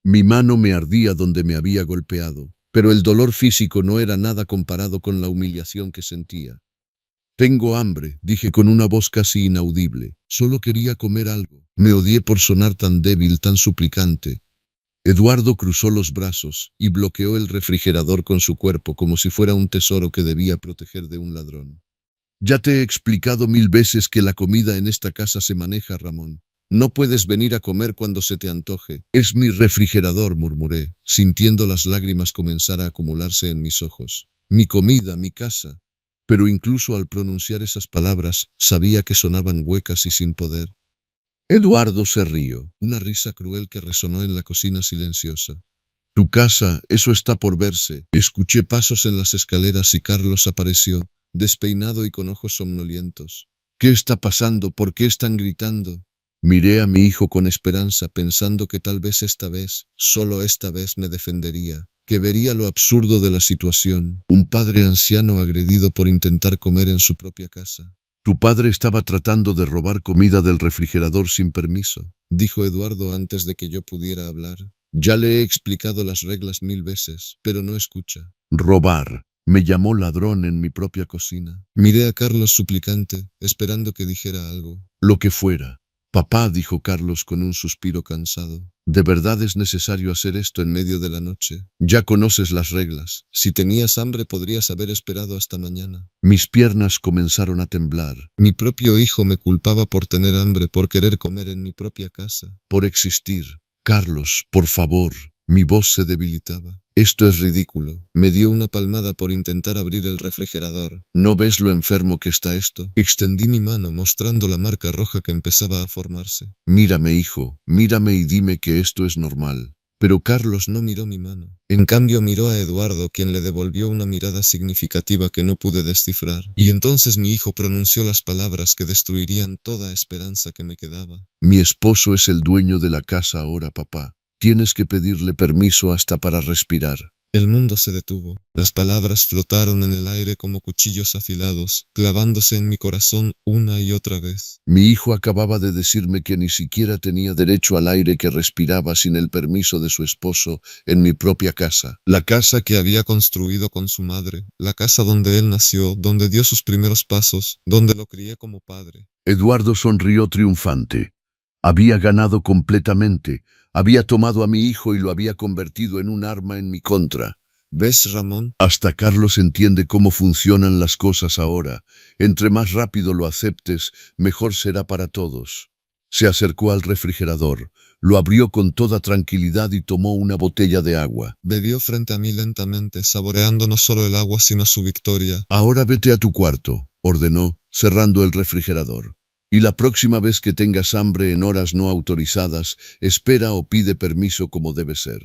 Mi mano me ardía donde me había golpeado, pero el dolor físico no era nada comparado con la humillación que sentía. Tengo hambre, dije con una voz casi inaudible. Solo quería comer algo. Me odié por sonar tan débil, tan suplicante. Eduardo cruzó los brazos y bloqueó el refrigerador con su cuerpo como si fuera un tesoro que debía proteger de un ladrón. Ya te he explicado 1000 veces que la comida en esta casa se maneja, Ramón. No puedes venir a comer cuando se te antoje. Es mi refrigerador, murmuré, sintiendo las lágrimas comenzar a acumularse en mis ojos. Mi comida, mi casa. Pero incluso al pronunciar esas palabras, sabía que sonaban huecas y sin poder. Eduardo se rió, una risa cruel que resonó en la cocina silenciosa. Tu casa, eso está por verse. Escuché pasos en las escaleras y Carlos apareció, despeinado y con ojos somnolientos. ¿Qué está pasando? ¿Por qué están gritando? Miré a mi hijo con esperanza, pensando que tal vez esta vez, solo esta vez me defendería, que vería lo absurdo de la situación. Un padre anciano agredido por intentar comer en su propia casa. Tu padre estaba tratando de robar comida del refrigerador sin permiso, dijo Eduardo antes de que yo pudiera hablar. Ya le he explicado las reglas 1000 veces, pero no escucha. Robar. Me llamó ladrón en mi propia cocina. Miré a Carlos suplicante, esperando que dijera algo. Lo que fuera. Papá, dijo Carlos con un suspiro cansado, ¿de verdad es necesario hacer esto en medio de la noche? Ya conoces las reglas. Si tenías hambre podrías haber esperado hasta mañana. Mis piernas comenzaron a temblar. Mi propio hijo me culpaba por tener hambre, por querer comer en mi propia casa, por existir. Carlos, por favor. Mi voz se debilitaba. Esto es ridículo. Me dio una palmada por intentar abrir el refrigerador. ¿No ves lo enfermo que está esto? Extendí mi mano mostrando la marca roja que empezaba a formarse. Mírame, hijo, mírame y dime que esto es normal. Pero Carlos no miró mi mano. En cambio miró a Eduardo, quien le devolvió una mirada significativa que no pude descifrar. Y entonces mi hijo pronunció las palabras que destruirían toda esperanza que me quedaba. Mi esposo es el dueño de la casa ahora, papá. Tienes que pedirle permiso hasta para respirar. El mundo se detuvo. Las palabras flotaron en el aire como cuchillos afilados, clavándose en mi corazón una y otra vez. Mi hijo acababa de decirme que ni siquiera tenía derecho al aire que respiraba sin el permiso de su esposo en mi propia casa. La casa que había construido con su madre, la casa donde él nació, donde dio sus primeros pasos, donde lo crié como padre. Eduardo sonrió triunfante. Había ganado completamente. Había tomado a mi hijo y lo había convertido en un arma en mi contra. ¿Ves, Ramón? Hasta Carlos entiende cómo funcionan las cosas ahora. Entre más rápido lo aceptes, mejor será para todos. Se acercó al refrigerador, lo abrió con toda tranquilidad y tomó una botella de agua. Bebió frente a mí lentamente, saboreando no solo el agua sino su victoria. Ahora vete a tu cuarto, ordenó, cerrando el refrigerador. Y la próxima vez que tengas hambre en horas no autorizadas, espera o pide permiso como debe ser.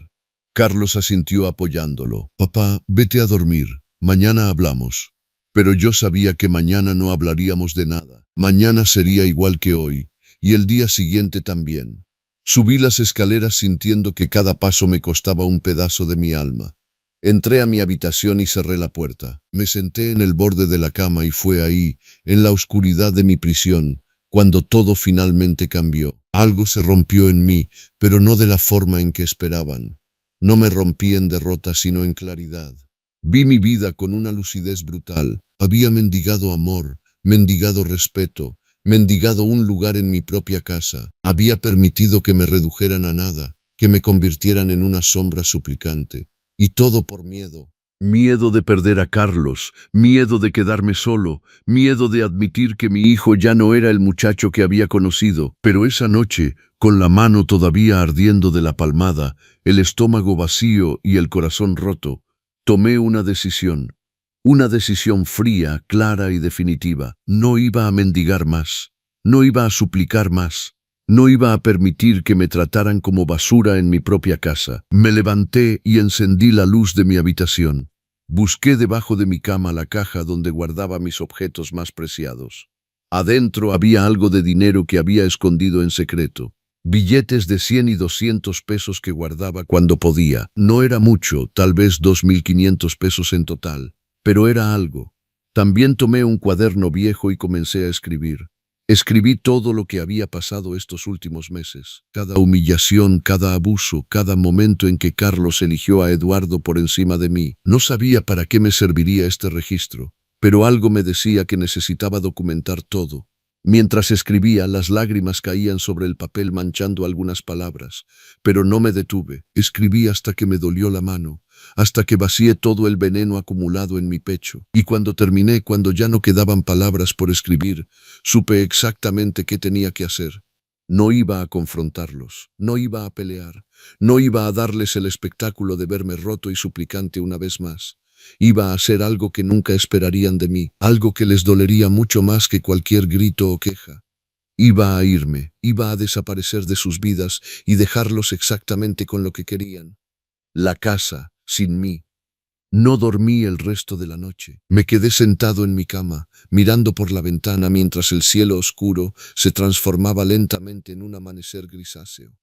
Carlos asintió apoyándolo. Papá, vete a dormir. Mañana hablamos. Pero yo sabía que mañana no hablaríamos de nada. Mañana sería igual que hoy. Y el día siguiente también. Subí las escaleras sintiendo que cada paso me costaba un pedazo de mi alma. Entré a mi habitación y cerré la puerta. Me senté en el borde de la cama y fue ahí, en la oscuridad de mi prisión, cuando todo finalmente cambió. Algo se rompió en mí, pero no de la forma en que esperaban. No me rompí en derrota, sino en claridad. Vi mi vida con una lucidez brutal. Había mendigado amor, mendigado respeto, mendigado un lugar en mi propia casa. Había permitido que me redujeran a nada, que me convirtieran en una sombra suplicante. Y todo por miedo. Miedo de perder a Carlos, miedo de quedarme solo, miedo de admitir que mi hijo ya no era el muchacho que había conocido. Pero esa noche, con la mano todavía ardiendo de la palmada, el estómago vacío y el corazón roto, tomé una decisión fría, clara y definitiva. No iba a mendigar más, no iba a suplicar más. No iba a permitir que me trataran como basura en mi propia casa. Me levanté y encendí la luz de mi habitación. Busqué debajo de mi cama la caja donde guardaba mis objetos más preciados. Adentro había algo de dinero que había escondido en secreto. Billetes de 100 y 200 pesos que guardaba cuando podía. No era mucho, tal vez 2.500 pesos en total, pero era algo. También tomé un cuaderno viejo y comencé a escribir. Escribí todo lo que había pasado estos últimos meses. Cada humillación, cada abuso, cada momento en que Carlos eligió a Eduardo por encima de mí. No sabía para qué me serviría este registro, pero algo me decía que necesitaba documentar todo. Mientras escribía, las lágrimas caían sobre el papel manchando algunas palabras, pero no me detuve. Escribí hasta que me dolió la mano, hasta que vacié todo el veneno acumulado en mi pecho. Y cuando terminé, cuando ya no quedaban palabras por escribir, supe exactamente qué tenía que hacer. No iba a confrontarlos, no iba a pelear, no iba a darles el espectáculo de verme roto y suplicante una vez más. Iba a hacer algo que nunca esperarían de mí, algo que les dolería mucho más que cualquier grito o queja. Iba a irme, iba a desaparecer de sus vidas y dejarlos exactamente con lo que querían. La casa, sin mí. No dormí el resto de la noche. Me quedé sentado en mi cama, mirando por la ventana mientras el cielo oscuro se transformaba lentamente en un amanecer grisáceo.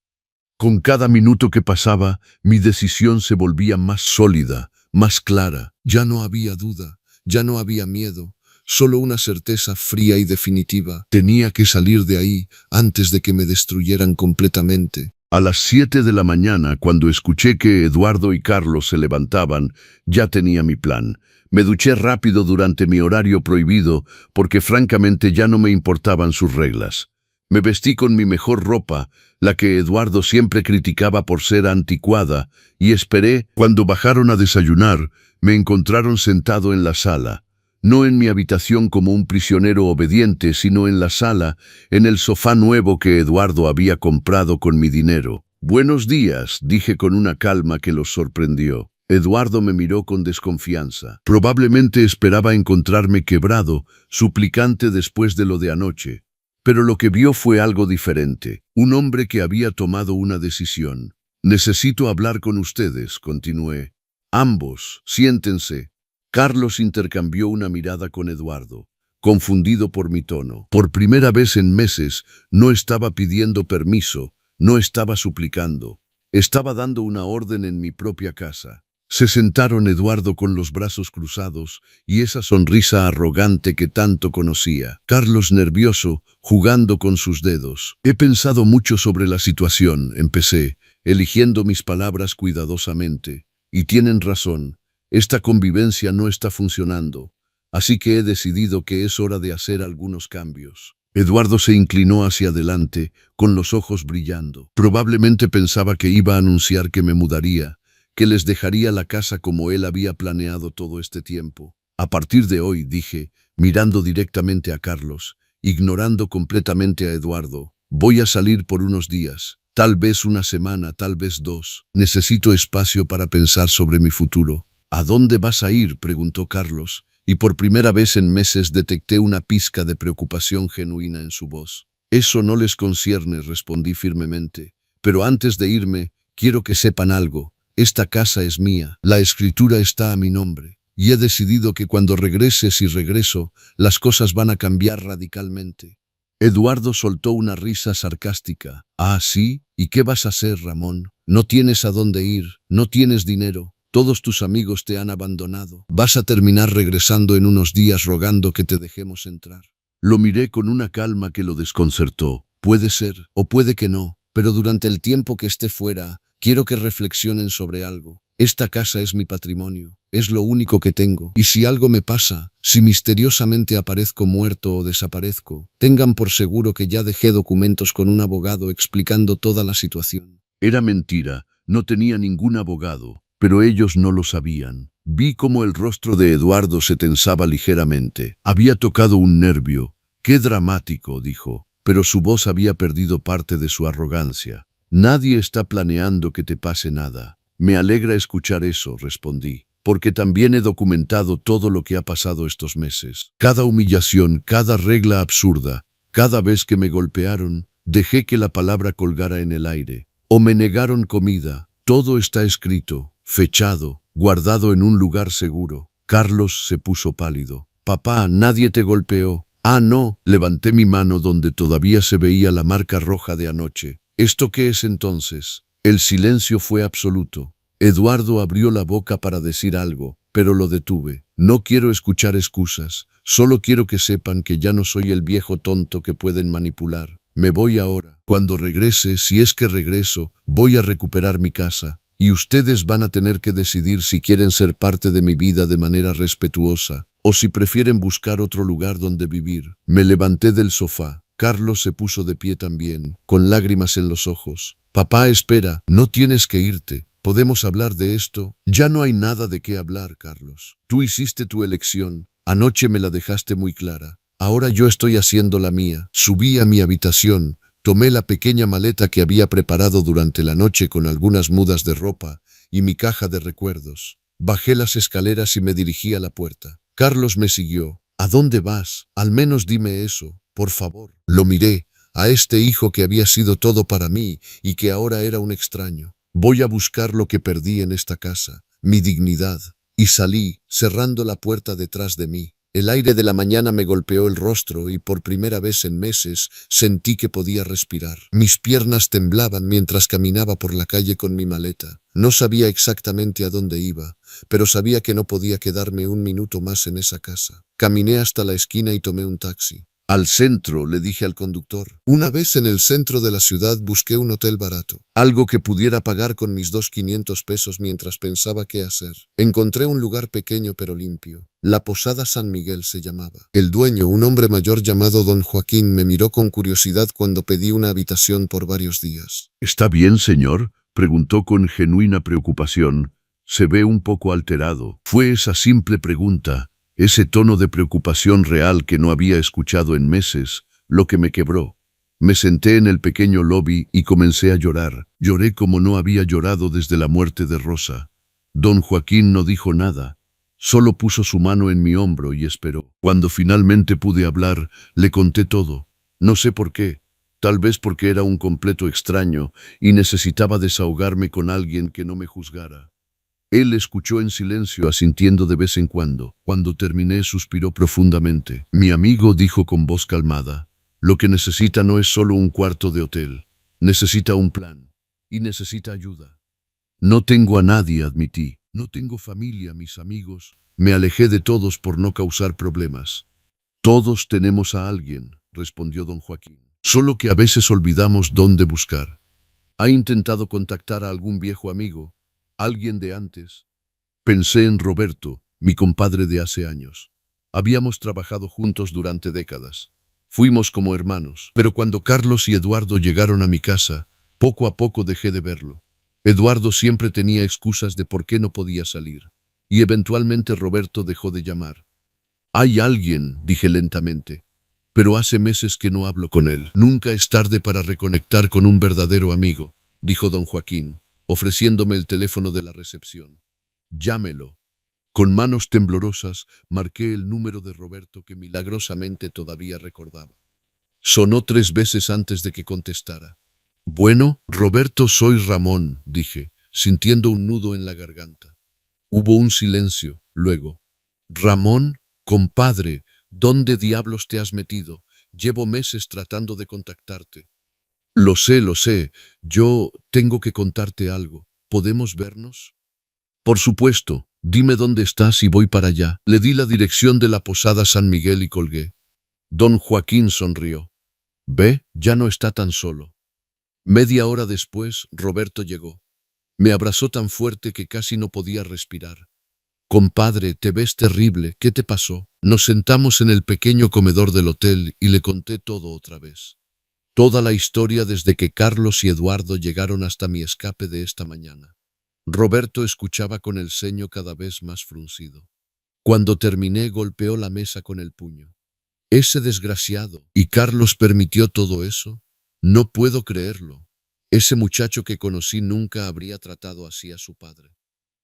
Con cada minuto que pasaba, mi decisión se volvía más sólida, más clara. Ya no había duda, ya no había miedo, solo una certeza fría y definitiva. Tenía que salir de ahí antes de que me destruyeran completamente. A las 7 de la mañana, cuando escuché que Eduardo y Carlos se levantaban, ya tenía mi plan. Me duché rápido durante mi horario prohibido porque francamente ya no me importaban sus reglas. Me vestí con mi mejor ropa, la que Eduardo siempre criticaba por ser anticuada, y esperé. Cuando bajaron a desayunar, me encontraron sentado en la sala. No en mi habitación como un prisionero obediente, sino en la sala, en el sofá nuevo que Eduardo había comprado con mi dinero. «Buenos días», dije con una calma que los sorprendió. Eduardo me miró con desconfianza. Probablemente esperaba encontrarme quebrado, suplicante después de lo de anoche. Pero lo que vio fue algo diferente. Un hombre que había tomado una decisión. «Necesito hablar con ustedes», continué. «Ambos, siéntense». Carlos intercambió una mirada con Eduardo, confundido por mi tono. Por primera vez en meses, no estaba pidiendo permiso, no estaba suplicando. Estaba dando una orden en mi propia casa. Se sentaron Eduardo con los brazos cruzados y esa sonrisa arrogante que tanto conocía. Carlos nervioso, jugando con sus dedos. «He pensado mucho sobre la situación», empecé, eligiendo mis palabras cuidadosamente. «Y tienen razón. Esta convivencia no está funcionando, así que he decidido que es hora de hacer algunos cambios». Eduardo se inclinó hacia adelante, con los ojos brillando. Probablemente pensaba que iba a anunciar que me mudaría, que les dejaría la casa como él había planeado todo este tiempo. «A partir de hoy», dije, mirando directamente a Carlos, ignorando completamente a Eduardo, «voy a salir por unos días, tal vez una semana, tal vez 2. Necesito espacio para pensar sobre mi futuro». «¿A dónde vas a ir?», preguntó Carlos, y por primera vez en meses detecté una pizca de preocupación genuina en su voz. «Eso no les concierne», respondí firmemente. «Pero antes de irme, quiero que sepan algo. Esta casa es mía, la escritura está a mi nombre, y he decidido que cuando regrese, si regreso, las cosas van a cambiar radicalmente». Eduardo soltó una risa sarcástica. «¿Ah, sí? ¿Y qué vas a hacer, Ramón? No tienes a dónde ir, no tienes dinero. Todos tus amigos te han abandonado. Vas a terminar regresando en unos días rogando que te dejemos entrar». Lo miré con una calma que lo desconcertó. «Puede ser, o puede que no, pero durante el tiempo que esté fuera, quiero que reflexionen sobre algo. Esta casa es mi patrimonio, es lo único que tengo. Y si algo me pasa, si misteriosamente aparezco muerto o desaparezco, tengan por seguro que ya dejé documentos con un abogado explicando toda la situación». Era mentira, no tenía ningún abogado. Pero ellos no lo sabían. Vi cómo el rostro de Eduardo se tensaba ligeramente. Había tocado un nervio. «Qué dramático», dijo, pero su voz había perdido parte de su arrogancia. «Nadie está planeando que te pase nada». «Me alegra escuchar eso», respondí, «porque también he documentado todo lo que ha pasado estos meses. Cada humillación, cada regla absurda, cada vez que me golpearon, dejé que la palabra colgara en el aire. O me negaron comida. Todo está escrito, fechado, guardado en un lugar seguro». Carlos se puso pálido. «Papá, nadie te golpeó». «Ah, no», levanté mi mano donde todavía se veía la marca roja de anoche. «¿Esto qué es entonces?». El silencio fue absoluto. Eduardo abrió la boca para decir algo, pero lo detuve. «No quiero escuchar excusas, solo quiero que sepan que ya no soy el viejo tonto que pueden manipular. Me voy ahora. Cuando regrese, si es que regreso, voy a recuperar mi casa. Y ustedes van a tener que decidir si quieren ser parte de mi vida de manera respetuosa, o si prefieren buscar otro lugar donde vivir». Me levanté del sofá. Carlos se puso de pie también, con lágrimas en los ojos. «Papá, espera, no tienes que irte. ¿Podemos hablar de esto?» «Ya no hay nada de qué hablar, Carlos. Tú hiciste tu elección. Anoche me la dejaste muy clara. Ahora yo estoy haciendo la mía». Subí a mi habitación. Tomé la pequeña maleta que había preparado durante la noche con algunas mudas de ropa y mi caja de recuerdos. Bajé las escaleras y me dirigí a la puerta. Carlos me siguió. «¿A dónde vas? Al menos dime eso, por favor». Lo miré, a este hijo que había sido todo para mí y que ahora era un extraño. «Voy a buscar lo que perdí en esta casa, mi dignidad». Y salí, cerrando la puerta detrás de mí. El aire de la mañana me golpeó el rostro y por primera vez en meses sentí que podía respirar. Mis piernas temblaban mientras caminaba por la calle con mi maleta. No sabía exactamente a dónde iba, pero sabía que no podía quedarme un minuto más en esa casa. Caminé hasta la esquina y tomé un taxi. Al centro, le dije al conductor. Una vez en el centro de la ciudad busqué un hotel barato, algo que pudiera pagar con mis 2.500 pesos mientras pensaba qué hacer. Encontré un lugar pequeño pero limpio. La Posada San Miguel se llamaba. El dueño, un hombre mayor llamado don Joaquín, me miró con curiosidad cuando pedí una habitación por varios días. ¿Está bien, señor?, preguntó con genuina preocupación. Se ve un poco alterado. Fue esa simple pregunta, ese tono de preocupación real que no había escuchado en meses, lo que me quebró. Me senté en el pequeño lobby y comencé a llorar. Lloré como no había llorado desde la muerte de Rosa. Don Joaquín no dijo nada. Solo puso su mano en mi hombro y esperó. Cuando finalmente pude hablar, le conté todo. No sé por qué. Tal vez porque era un completo extraño y necesitaba desahogarme con alguien que no me juzgara. Él escuchó en silencio, asintiendo de vez en cuando. Cuando terminé, suspiró profundamente. Mi amigo dijo con voz calmada, lo que necesita no es solo un cuarto de hotel. Necesita un plan. Y necesita ayuda. No tengo a nadie, admití. No tengo familia, mis amigos. Me alejé de todos por no causar problemas. Todos tenemos a alguien, respondió don Joaquín. Solo que a veces olvidamos dónde buscar. ¿Ha intentado contactar a algún viejo amigo? ¿Alguien de antes? Pensé en Roberto, mi compadre de hace años. Habíamos trabajado juntos durante décadas. Fuimos como hermanos. Pero cuando Carlos y Eduardo llegaron a mi casa, poco a poco dejé de verlo. Eduardo siempre tenía excusas de por qué no podía salir. Y eventualmente Roberto dejó de llamar. Hay alguien, dije lentamente. Pero hace meses que no hablo con él. Nunca es tarde para reconectar con un verdadero amigo, dijo don Joaquín, ofreciéndome el teléfono de la recepción. Llámelo. Con manos temblorosas marqué el número de Roberto que milagrosamente todavía recordaba. Sonó 3 veces antes de que contestara. Bueno, Roberto, soy Ramón, dije, sintiendo un nudo en la garganta. Hubo un silencio, luego. Ramón, compadre, ¿dónde diablos te has metido? Llevo meses tratando de contactarte. Lo sé, yo tengo que contarte algo. ¿Podemos vernos? Por supuesto, dime dónde estás y voy para allá. Le di la dirección de la Posada San Miguel y colgué. Don Joaquín sonrió. Ve, ya no está tan solo. Media hora después, Roberto llegó. Me abrazó tan fuerte que casi no podía respirar. Compadre, te ves terrible, ¿qué te pasó? Nos sentamos en el pequeño comedor del hotel y le conté todo otra vez. Toda la historia desde que Carlos y Eduardo llegaron hasta mi escape de esta mañana. Roberto escuchaba con el ceño cada vez más fruncido. Cuando terminé, golpeó la mesa con el puño. Ese desgraciado. ¿Y Carlos permitió todo eso? No puedo creerlo. Ese muchacho que conocí nunca habría tratado así a su padre.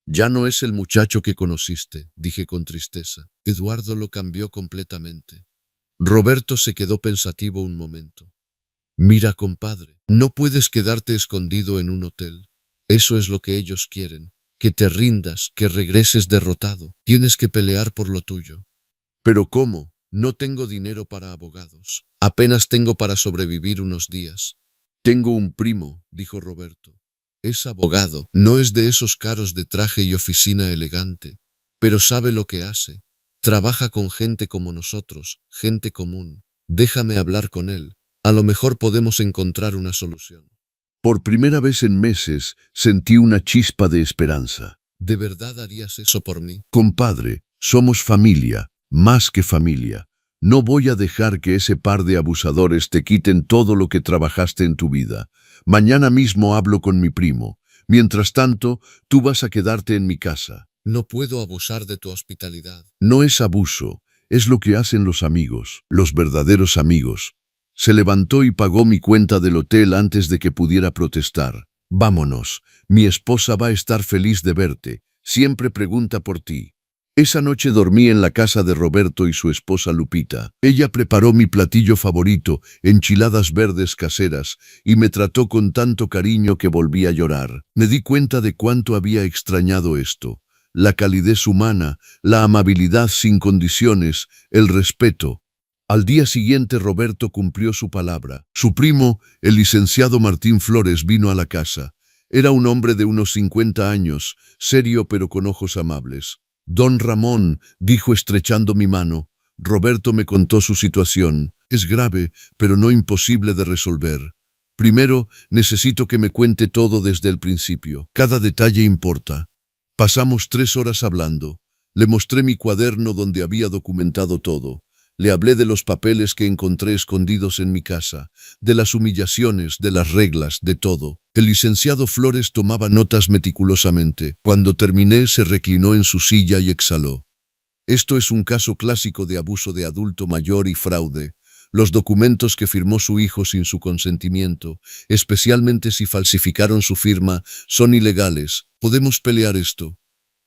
Ya no es el muchacho que conociste, dije con tristeza. Eduardo lo cambió completamente. Roberto se quedó pensativo un momento. Mira, compadre, no puedes quedarte escondido en un hotel. Eso es lo que ellos quieren, que te rindas, que regreses derrotado. Tienes que pelear por lo tuyo. ¿Pero cómo? No tengo dinero para abogados. Apenas tengo para sobrevivir unos días. Tengo un primo, dijo Roberto. Es abogado, no es de esos caros de traje y oficina elegante, pero sabe lo que hace. Trabaja con gente como nosotros, gente común. Déjame hablar con él. A lo mejor podemos encontrar una solución. Por primera vez en meses sentí una chispa de esperanza. ¿De verdad harías eso por mí? Compadre, somos familia, más que familia. No voy a dejar que ese par de abusadores te quiten todo lo que trabajaste en tu vida. Mañana mismo hablo con mi primo. Mientras tanto, tú vas a quedarte en mi casa. No puedo abusar de tu hospitalidad. No es abuso, es lo que hacen los amigos, los verdaderos amigos. Se levantó y pagó mi cuenta del hotel antes de que pudiera protestar. Vámonos, mi esposa va a estar feliz de verte. Siempre pregunta por ti. Esa noche dormí en la casa de Roberto y su esposa Lupita. Ella preparó mi platillo favorito, enchiladas verdes caseras, y me trató con tanto cariño que volví a llorar. Me di cuenta de cuánto había extrañado esto. La calidez humana, la amabilidad sin condiciones, el respeto. Al día siguiente Roberto cumplió su palabra. Su primo, el licenciado Martín Flores, vino a la casa. Era un hombre de unos 50 años, serio pero con ojos amables. Don Ramón, dijo estrechando mi mano. Roberto me contó su situación. Es grave, pero no imposible de resolver. Primero, necesito que me cuente todo desde el principio. Cada detalle importa. Pasamos 3 horas hablando. Le mostré mi cuaderno donde había documentado todo. Le hablé de los papeles que encontré escondidos en mi casa, de las humillaciones, de las reglas, de todo. El licenciado Flores tomaba notas meticulosamente. Cuando terminé, se reclinó en su silla y exhaló. Esto es un caso clásico de abuso de adulto mayor y fraude. Los documentos que firmó su hijo sin su consentimiento, especialmente si falsificaron su firma, son ilegales. Podemos pelear esto.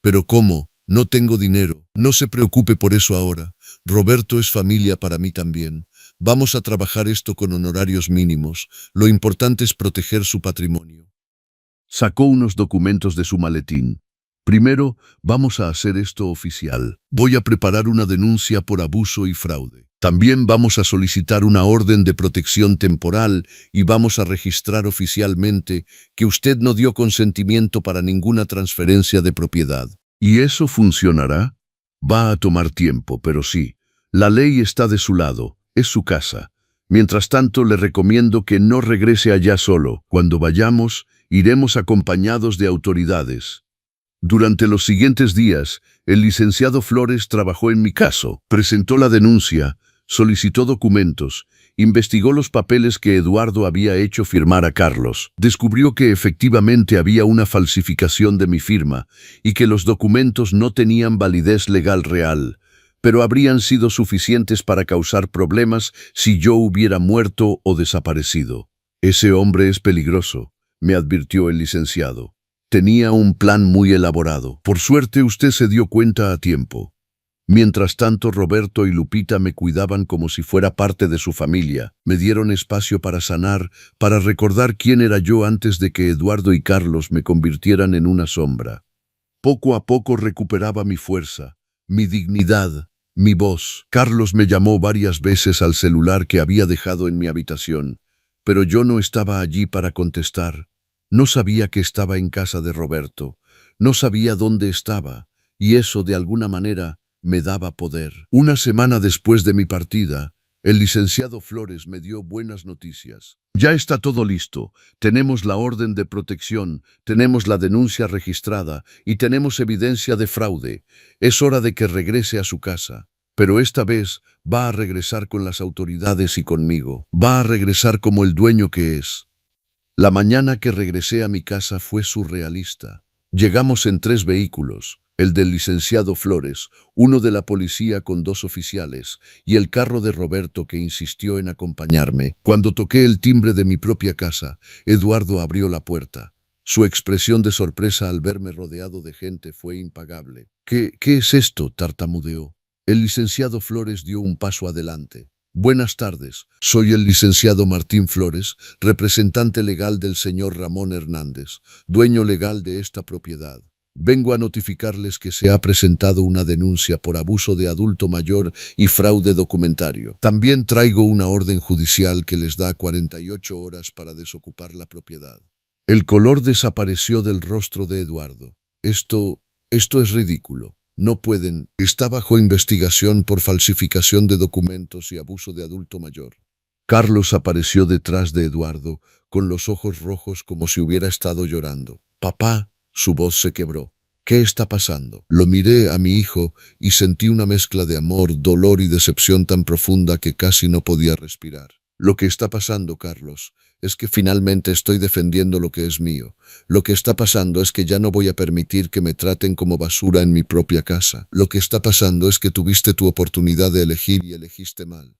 ¿Pero cómo? No tengo dinero. No se preocupe por eso ahora. Roberto es familia para mí también. Vamos a trabajar esto con honorarios mínimos. Lo importante es proteger su patrimonio. Sacó unos documentos de su maletín. Primero, vamos a hacer esto oficial. Voy a preparar una denuncia por abuso y fraude. También vamos a solicitar una orden de protección temporal y vamos a registrar oficialmente que usted no dio consentimiento para ninguna transferencia de propiedad. ¿Y eso funcionará? Va a tomar tiempo, pero sí. La ley está de su lado, es su casa. Mientras tanto, le recomiendo que no regrese allá solo. Cuando vayamos, iremos acompañados de autoridades. Durante los siguientes días, el licenciado Flores trabajó en mi caso, presentó la denuncia, solicitó documentos, investigó los papeles que Eduardo había hecho firmar a Carlos, descubrió que efectivamente había una falsificación de mi firma y que los documentos no tenían validez legal real, pero habrían sido suficientes para causar problemas si yo hubiera muerto o desaparecido. Ese hombre es peligroso, me advirtió el licenciado. Tenía un plan muy elaborado. Por suerte usted se dio cuenta a tiempo. Mientras tanto, Roberto y Lupita me cuidaban como si fuera parte de su familia. Me dieron espacio para sanar, para recordar quién era yo antes de que Eduardo y Carlos me convirtieran en una sombra. Poco a poco recuperaba mi fuerza, mi dignidad, mi voz. Carlos me llamó varias veces al celular que había dejado en mi habitación, pero yo no estaba allí para contestar. No sabía que estaba en casa de Roberto, no sabía dónde estaba, y eso de alguna manera me daba poder. Una semana después de mi partida, el licenciado Flores me dio buenas noticias. Ya está todo listo, tenemos la orden de protección, tenemos la denuncia registrada y tenemos evidencia de fraude. Es hora de que regrese a su casa. Pero esta vez va a regresar con las autoridades y conmigo. Va a regresar como el dueño que es. La mañana que regresé a mi casa fue surrealista. Llegamos en 3 vehículos, el del licenciado Flores, uno de la policía con 2 oficiales, y el carro de Roberto que insistió en acompañarme. Cuando toqué el timbre de mi propia casa, Eduardo abrió la puerta. Su expresión de sorpresa al verme rodeado de gente fue impagable. ¿Qué es esto?, tartamudeó. El licenciado Flores dio un paso adelante. Buenas tardes, soy el licenciado Martín Flores, representante legal del señor Ramón Hernández, dueño legal de esta propiedad. Vengo a notificarles que se ha presentado una denuncia por abuso de adulto mayor y fraude documentario. También traigo una orden judicial que les da 48 horas para desocupar la propiedad. El color desapareció del rostro de Eduardo. Esto es ridículo. No pueden. Está bajo investigación por falsificación de documentos y abuso de adulto mayor. Carlos apareció detrás de Eduardo, con los ojos rojos como si hubiera estado llorando. Papá, su voz se quebró. ¿Qué está pasando? Lo miré a mi hijo y sentí una mezcla de amor, dolor y decepción tan profunda que casi no podía respirar. Lo que está pasando, Carlos, es que finalmente estoy defendiendo lo que es mío. Lo que está pasando es que ya no voy a permitir que me traten como basura en mi propia casa. Lo que está pasando es que tuviste tu oportunidad de elegir y elegiste mal.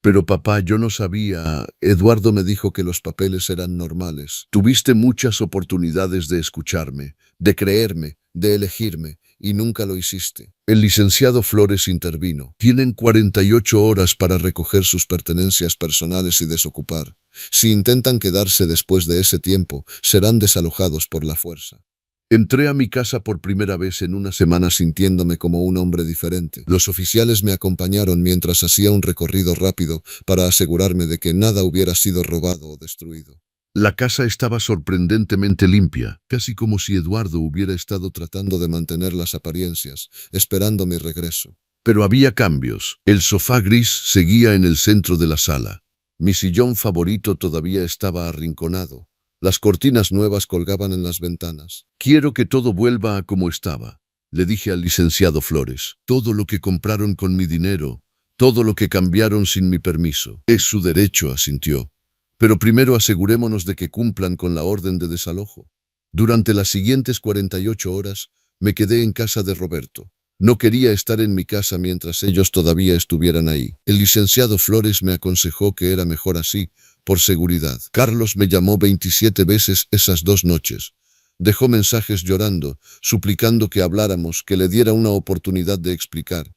Pero papá, yo no sabía. Eduardo me dijo que los papeles eran normales. Tuviste muchas oportunidades de escucharme, de creerme, de elegirme, y nunca lo hiciste. El licenciado Flores intervino. Tienen 48 horas para recoger sus pertenencias personales y desocupar. Si intentan quedarse después de ese tiempo, serán desalojados por la fuerza. Entré a mi casa por primera vez en una semana sintiéndome como un hombre diferente. Los oficiales me acompañaron mientras hacía un recorrido rápido para asegurarme de que nada hubiera sido robado o destruido. La casa estaba sorprendentemente limpia, casi como si Eduardo hubiera estado tratando de mantener las apariencias, esperando mi regreso. Pero había cambios. El sofá gris seguía en el centro de la sala. Mi sillón favorito todavía estaba arrinconado. Las cortinas nuevas colgaban en las ventanas. Quiero que todo vuelva a como estaba, le dije al licenciado Flores. Todo lo que compraron con mi dinero, todo lo que cambiaron sin mi permiso. Es su derecho, asintió. Pero primero asegurémonos de que cumplan con la orden de desalojo. Durante las siguientes 48 horas me quedé en casa de Roberto. No quería estar en mi casa mientras ellos todavía estuvieran ahí. El licenciado Flores me aconsejó que era mejor así, por seguridad. Carlos me llamó 27 veces esas 2 noches. Dejó mensajes llorando, suplicando que habláramos, que le diera una oportunidad de explicar.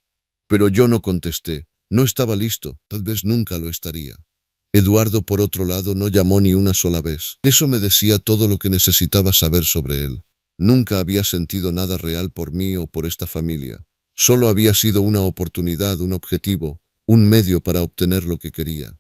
Pero yo no contesté. No estaba listo, tal vez nunca lo estaría. Eduardo, por otro lado, no llamó ni una sola vez. Eso me decía todo lo que necesitaba saber sobre él. Nunca había sentido nada real por mí o por esta familia. Solo había sido una oportunidad, un objetivo, un medio para obtener lo que quería.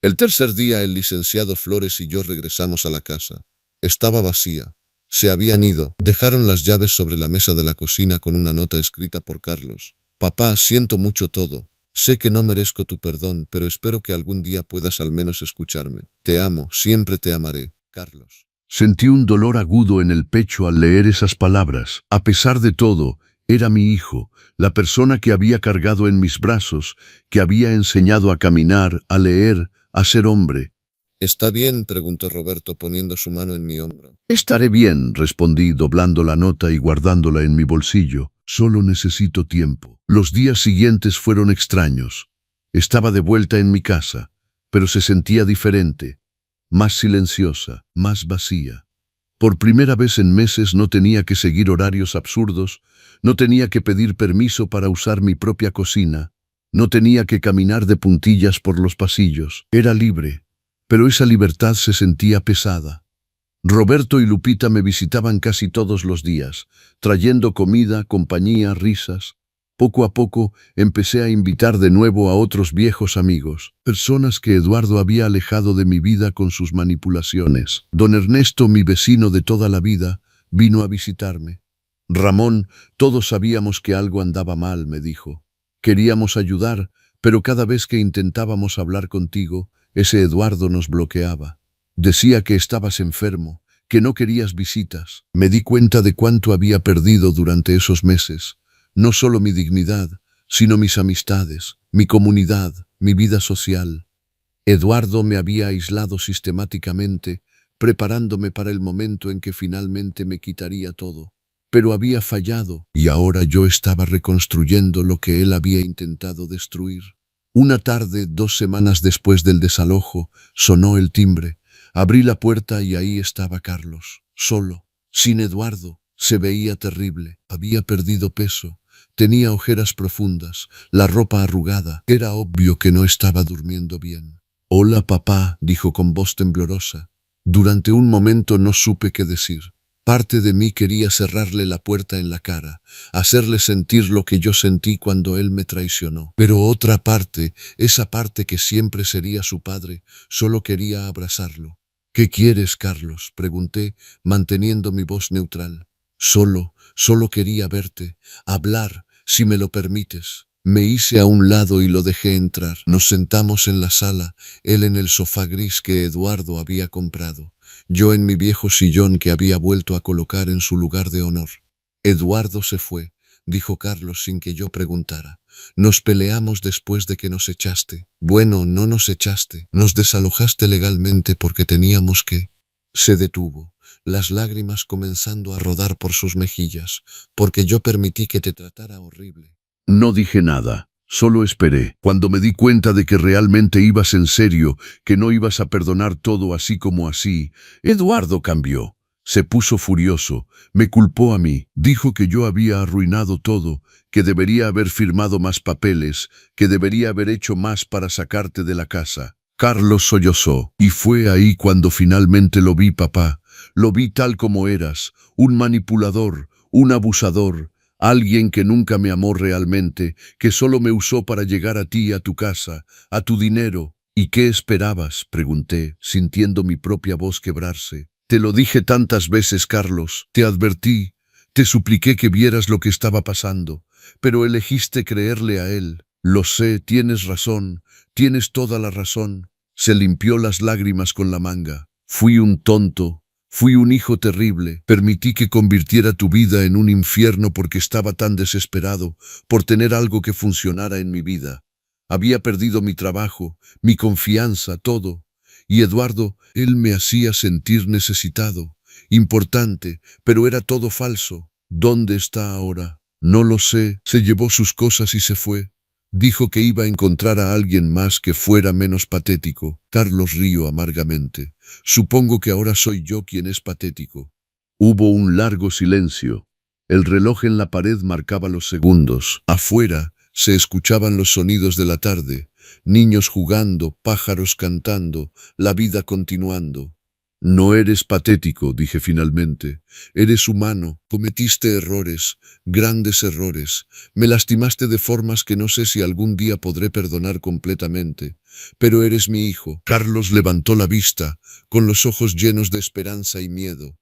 El tercer día el licenciado Flores y yo regresamos a la casa. Estaba vacía. Se habían ido. Dejaron las llaves sobre la mesa de la cocina con una nota escrita por Carlos. Papá, siento mucho todo. Sé que no merezco tu perdón, pero espero que algún día puedas al menos escucharme. Te amo, siempre te amaré, Carlos. Sentí un dolor agudo en el pecho al leer esas palabras. A pesar de todo, era mi hijo, la persona que había cargado en mis brazos, que había enseñado a caminar, a leer, a ser hombre. ¿Está bien?, preguntó Roberto poniendo su mano en mi hombro. Estaré bien, respondí doblando la nota y guardándola en mi bolsillo. Solo necesito tiempo. Los días siguientes fueron extraños. Estaba de vuelta en mi casa, pero se sentía diferente, más silenciosa, más vacía. Por primera vez en meses no tenía que seguir horarios absurdos, no tenía que pedir permiso para usar mi propia cocina, no tenía que caminar de puntillas por los pasillos. Era libre, pero esa libertad se sentía pesada. Roberto y Lupita me visitaban casi todos los días, trayendo comida, compañía, risas. Poco a poco empecé a invitar de nuevo a otros viejos amigos, personas que Eduardo había alejado de mi vida con sus manipulaciones. Don Ernesto, mi vecino de toda la vida, vino a visitarme. Ramón, todos sabíamos que algo andaba mal, me dijo. Queríamos ayudar, pero cada vez que intentábamos hablar contigo, ese Eduardo nos bloqueaba. Decía que estabas enfermo, que no querías visitas. Me di cuenta de cuánto había perdido durante esos meses. No solo mi dignidad, sino mis amistades, mi comunidad, mi vida social. Eduardo me había aislado sistemáticamente, preparándome para el momento en que finalmente me quitaría todo. Pero había fallado, y ahora yo estaba reconstruyendo lo que él había intentado destruir. Una tarde, 2 semanas después del desalojo, sonó el timbre. Abrí la puerta y ahí estaba Carlos, solo, sin Eduardo. Se veía terrible, había perdido peso, tenía ojeras profundas, la ropa arrugada. Era obvio que no estaba durmiendo bien. «Hola, papá», dijo con voz temblorosa. Durante un momento no supe qué decir. Parte de mí quería cerrarle la puerta en la cara, hacerle sentir lo que yo sentí cuando él me traicionó. Pero otra parte, esa parte que siempre sería su padre, solo quería abrazarlo. «¿Qué quieres, Carlos?», pregunté, manteniendo mi voz neutral. Solo quería verte, hablar, si me lo permites». Me hice a un lado y lo dejé entrar. Nos sentamos en la sala, él en el sofá gris que Eduardo había comprado, yo en mi viejo sillón que había vuelto a colocar en su lugar de honor. «Eduardo se fue», dijo Carlos sin que yo preguntara. «Nos peleamos después de que nos echaste». «Bueno, no nos echaste. Nos desalojaste legalmente porque teníamos que». Se detuvo, las lágrimas comenzando a rodar por sus mejillas, «porque yo permití que te tratara horrible». No dije nada, solo esperé. Cuando me di cuenta de que realmente ibas en serio, que no ibas a perdonar todo así como así, Eduardo cambió. Se puso furioso, me culpó a mí, dijo que yo había arruinado todo, que debería haber firmado más papeles, que debería haber hecho más para sacarte de la casa. Carlos sollozó, y fue ahí cuando finalmente lo vi, papá. Lo vi tal como eras, un manipulador, un abusador, alguien que nunca me amó realmente, que solo me usó para llegar a ti, a tu casa, a tu dinero. «¿Y qué esperabas?», pregunté, sintiendo mi propia voz quebrarse. «Te lo dije tantas veces, Carlos, te advertí, te supliqué que vieras lo que estaba pasando, pero elegiste creerle a él. Lo sé, tienes razón, tienes toda la razón. Se limpió las lágrimas con la manga. Fui un tonto, fui un hijo terrible. Permití que convirtiera tu vida en un infierno porque estaba tan desesperado por tener algo que funcionara en mi vida. Había perdido mi trabajo, mi confianza, todo. Y Eduardo, él me hacía sentir necesitado, importante, pero era todo falso. ¿Dónde está ahora? No lo sé. Se llevó sus cosas y se fue. Dijo que iba a encontrar a alguien más que fuera menos patético. Carlos rió amargamente. Supongo que ahora soy yo quien es patético. Hubo un largo silencio. El reloj en la pared marcaba los segundos. Afuera se escuchaban los sonidos de la tarde. Niños jugando, pájaros cantando, la vida continuando. No eres patético, dije finalmente. Eres humano, cometiste errores, grandes errores. Me lastimaste de formas que no sé si algún día podré perdonar completamente. Pero eres mi hijo. Carlos levantó la vista, con los ojos llenos de esperanza y miedo.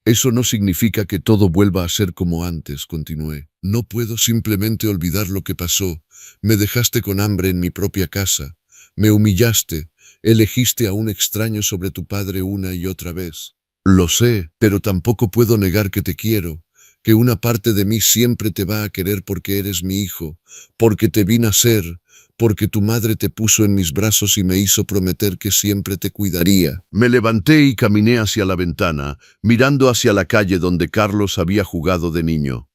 Eso no significa que todo vuelva a ser como antes, continué. No puedo simplemente olvidar lo que pasó. Me dejaste con hambre en mi propia casa. Me humillaste. Elegiste a un extraño sobre tu padre una y otra vez. Lo sé, pero tampoco puedo negar que te quiero, que una parte de mí siempre te va a querer porque eres mi hijo, porque te vi nacer, porque tu madre te puso en mis brazos y me hizo prometer que siempre te cuidaría. Me levanté y caminé hacia la ventana, mirando hacia la calle donde Carlos había jugado de niño.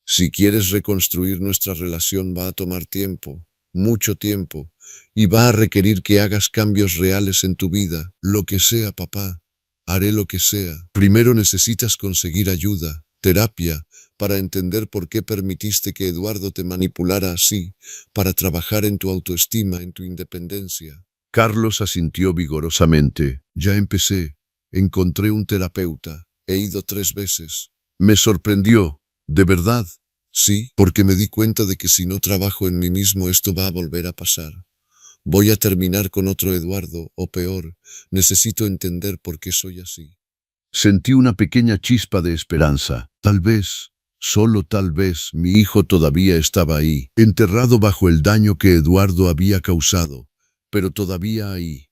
Si quieres reconstruir nuestra relación va a tomar tiempo, mucho tiempo, y va a requerir que hagas cambios reales en tu vida. Lo que sea, papá, haré lo que sea. Primero necesitas conseguir ayuda, terapia, para entender por qué permitiste que Eduardo te manipulara así, para trabajar en tu autoestima, en tu independencia. Carlos asintió vigorosamente. Ya empecé. Encontré un terapeuta. He ido 3 veces. Me sorprendió. ¿De verdad? Sí, porque me di cuenta de que si no trabajo en mí mismo esto va a volver a pasar. Voy a terminar con otro Eduardo, o peor, necesito entender por qué soy así. Sentí una pequeña chispa de esperanza. Tal vez, solo tal vez, mi hijo todavía estaba ahí, enterrado bajo el daño que Eduardo había causado, pero todavía ahí.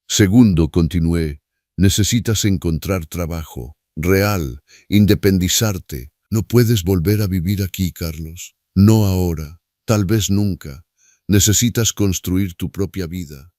Segundo, continué, necesitas encontrar trabajo, real, independizarte. No puedes volver a vivir aquí, Carlos. No ahora, tal vez nunca. Necesitas construir tu propia vida.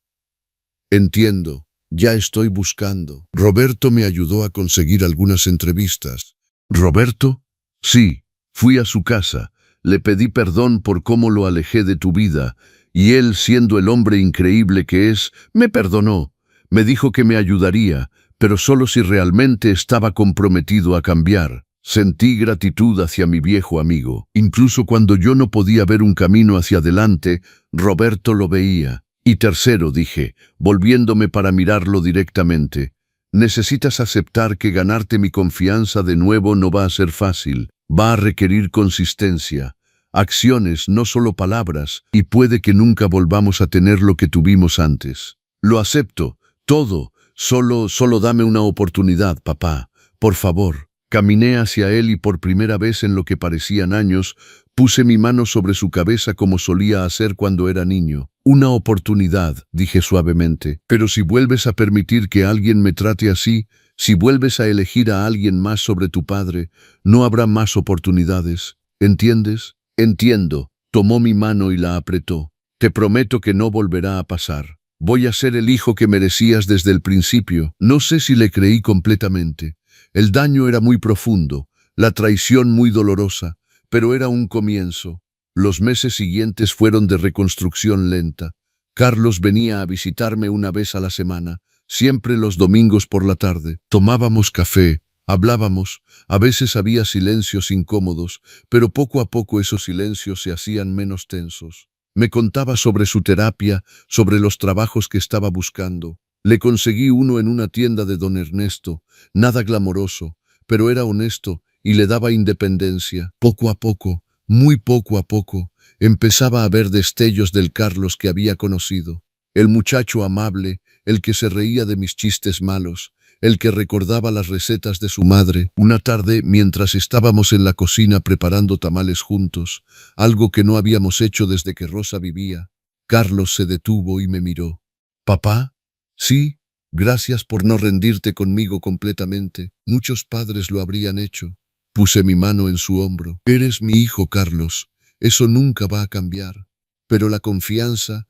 Entiendo, ya estoy buscando. Roberto me ayudó a conseguir algunas entrevistas. ¿Roberto? Sí, fui a su casa. Le pedí perdón por cómo lo alejé de tu vida, y él, siendo el hombre increíble que es, me perdonó. Me dijo que me ayudaría, pero solo si realmente estaba comprometido a cambiar. Sentí gratitud hacia mi viejo amigo. Incluso cuando yo no podía ver un camino hacia adelante, Roberto lo veía. Y tercero, dije, volviéndome para mirarlo directamente, necesitas aceptar que ganarte mi confianza de nuevo no va a ser fácil. Va a requerir consistencia, acciones, no solo palabras, y puede que nunca volvamos a tener lo que tuvimos antes. Lo acepto, todo, solo dame una oportunidad, papá, por favor. Caminé hacia él y por primera vez en lo que parecían años, puse mi mano sobre su cabeza como solía hacer cuando era niño. Una oportunidad, dije suavemente, pero si vuelves a permitir que alguien me trate así, si vuelves a elegir a alguien más sobre tu padre, no habrá más oportunidades. ¿Entiendes? Entiendo. Tomó mi mano y la apretó. Te prometo que no volverá a pasar. Voy a ser el hijo que merecías desde el principio. No sé si le creí completamente. El daño era muy profundo, la traición muy dolorosa, pero era un comienzo. Los meses siguientes fueron de reconstrucción lenta. Carlos venía a visitarme una vez a la semana, siempre los domingos por la tarde. Tomábamos café, hablábamos, a veces había silencios incómodos, pero poco a poco esos silencios se hacían menos tensos. Me contaba sobre su terapia, sobre los trabajos que estaba buscando. Le conseguí uno en una tienda de don Ernesto, nada glamoroso, pero era honesto y le daba independencia. Poco a poco, muy poco a poco, empezaba a ver destellos del Carlos que había conocido. El muchacho amable, el que se reía de mis chistes malos, el que recordaba las recetas de su madre. Una tarde, mientras estábamos en la cocina preparando tamales juntos, algo que no habíamos hecho desde que Rosa vivía, Carlos se detuvo y me miró. «¿Papá?» «Sí, gracias por no rendirte conmigo completamente. Muchos padres lo habrían hecho». Puse mi mano en su hombro. «Eres mi hijo, Carlos. Eso nunca va a cambiar. Pero la confianza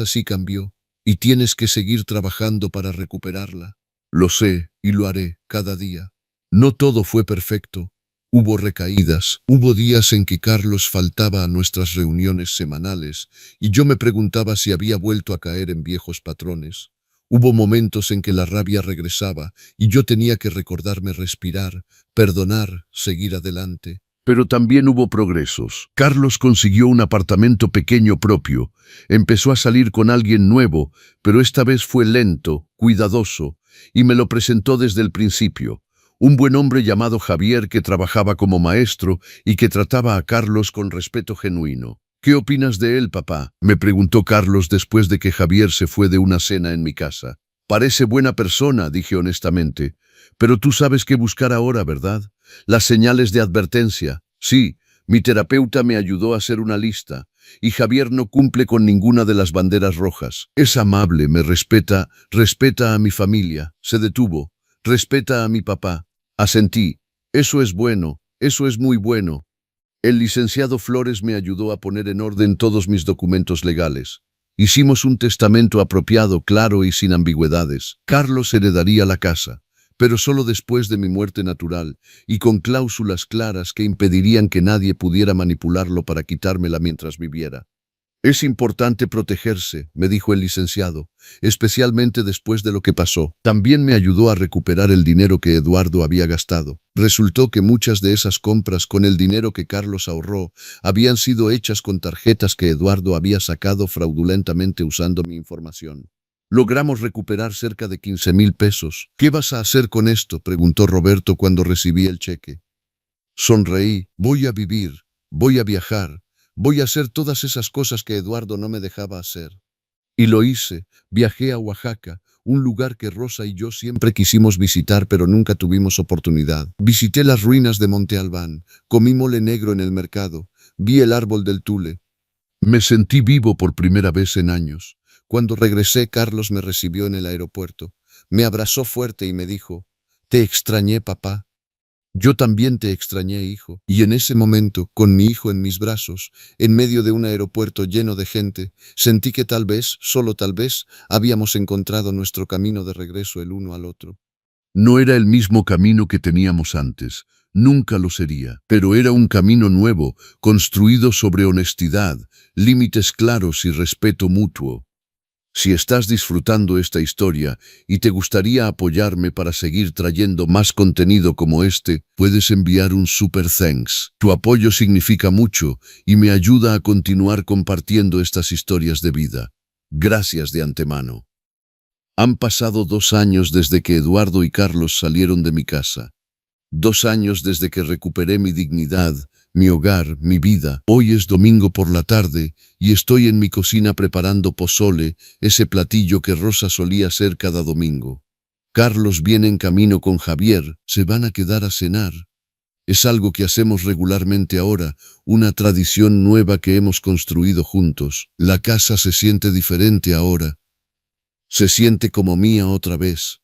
sí cambió, y tienes que seguir trabajando para recuperarla». «Lo sé, y lo haré, cada día». No todo fue perfecto. Hubo recaídas, hubo días en que Carlos faltaba a nuestras reuniones semanales, y yo me preguntaba si había vuelto a caer en viejos patrones. Hubo momentos en que la rabia regresaba, y yo tenía que recordarme respirar, perdonar, seguir adelante. Pero también hubo progresos. Carlos consiguió un apartamento pequeño propio. Empezó a salir con alguien nuevo, pero esta vez fue lento, cuidadoso, y me lo presentó desde el principio. Un buen hombre llamado Javier que trabajaba como maestro y que trataba a Carlos con respeto genuino. «¿Qué opinas de él, papá?», me preguntó Carlos después de que Javier se fue de una cena en mi casa. «Parece buena persona», dije honestamente. «Pero tú sabes qué buscar ahora, ¿verdad? Las señales de advertencia». «Sí, mi terapeuta me ayudó a hacer una lista, y Javier no cumple con ninguna de las banderas rojas. Es amable, me respeta a mi familia». Se detuvo. «Respeta a mi papá». Asentí. «Eso es bueno, eso es muy bueno». El licenciado Flores me ayudó a poner en orden todos mis documentos legales. Hicimos un testamento apropiado, claro y sin ambigüedades. Carlos heredaría la casa, pero solo después de mi muerte natural, y con cláusulas claras que impedirían que nadie pudiera manipularlo para quitármela mientras viviera. «Es importante protegerse», me dijo el licenciado, especialmente después de lo que pasó. También me ayudó a recuperar el dinero que Eduardo había gastado. Resultó que muchas de esas compras con el dinero que Carlos ahorró habían sido hechas con tarjetas que Eduardo había sacado fraudulentamente usando mi información. Logramos recuperar cerca de 15,000 pesos. «¿Qué vas a hacer con esto?», preguntó Roberto cuando recibí el cheque. Sonreí. «Voy a vivir, voy a viajar. Voy a hacer todas esas cosas que Eduardo no me dejaba hacer». Y lo hice. Viajé a Oaxaca, un lugar que Rosa y yo siempre quisimos visitar pero nunca tuvimos oportunidad. Visité las ruinas de Monte Albán, comí mole negro en el mercado, vi el árbol del tule. Me sentí vivo por primera vez en años. Cuando regresé, Carlos me recibió en el aeropuerto. Me abrazó fuerte y me dijo: «Te extrañé, papá». «Yo también te extrañé, hijo». Y en ese momento, con mi hijo en mis brazos, en medio de un aeropuerto lleno de gente, sentí que tal vez, solo tal vez, habíamos encontrado nuestro camino de regreso el uno al otro. No era el mismo camino que teníamos antes, nunca lo sería, pero era un camino nuevo, construido sobre honestidad, límites claros y respeto mutuo. Si estás disfrutando esta historia y te gustaría apoyarme para seguir trayendo más contenido como este, puedes enviar un super thanks. Tu apoyo significa mucho y me ayuda a continuar compartiendo estas historias de vida. Gracias de antemano. Han pasado 2 años desde que Eduardo y Carlos salieron de mi casa. 2 años desde que recuperé mi dignidad, mi hogar, mi vida. Hoy es domingo por la tarde y estoy en mi cocina preparando pozole, ese platillo que Rosa solía hacer cada domingo. Carlos viene en camino con Javier, se van a quedar a cenar. Es algo que hacemos regularmente ahora, una tradición nueva que hemos construido juntos. La casa se siente diferente ahora. Se siente como mía otra vez.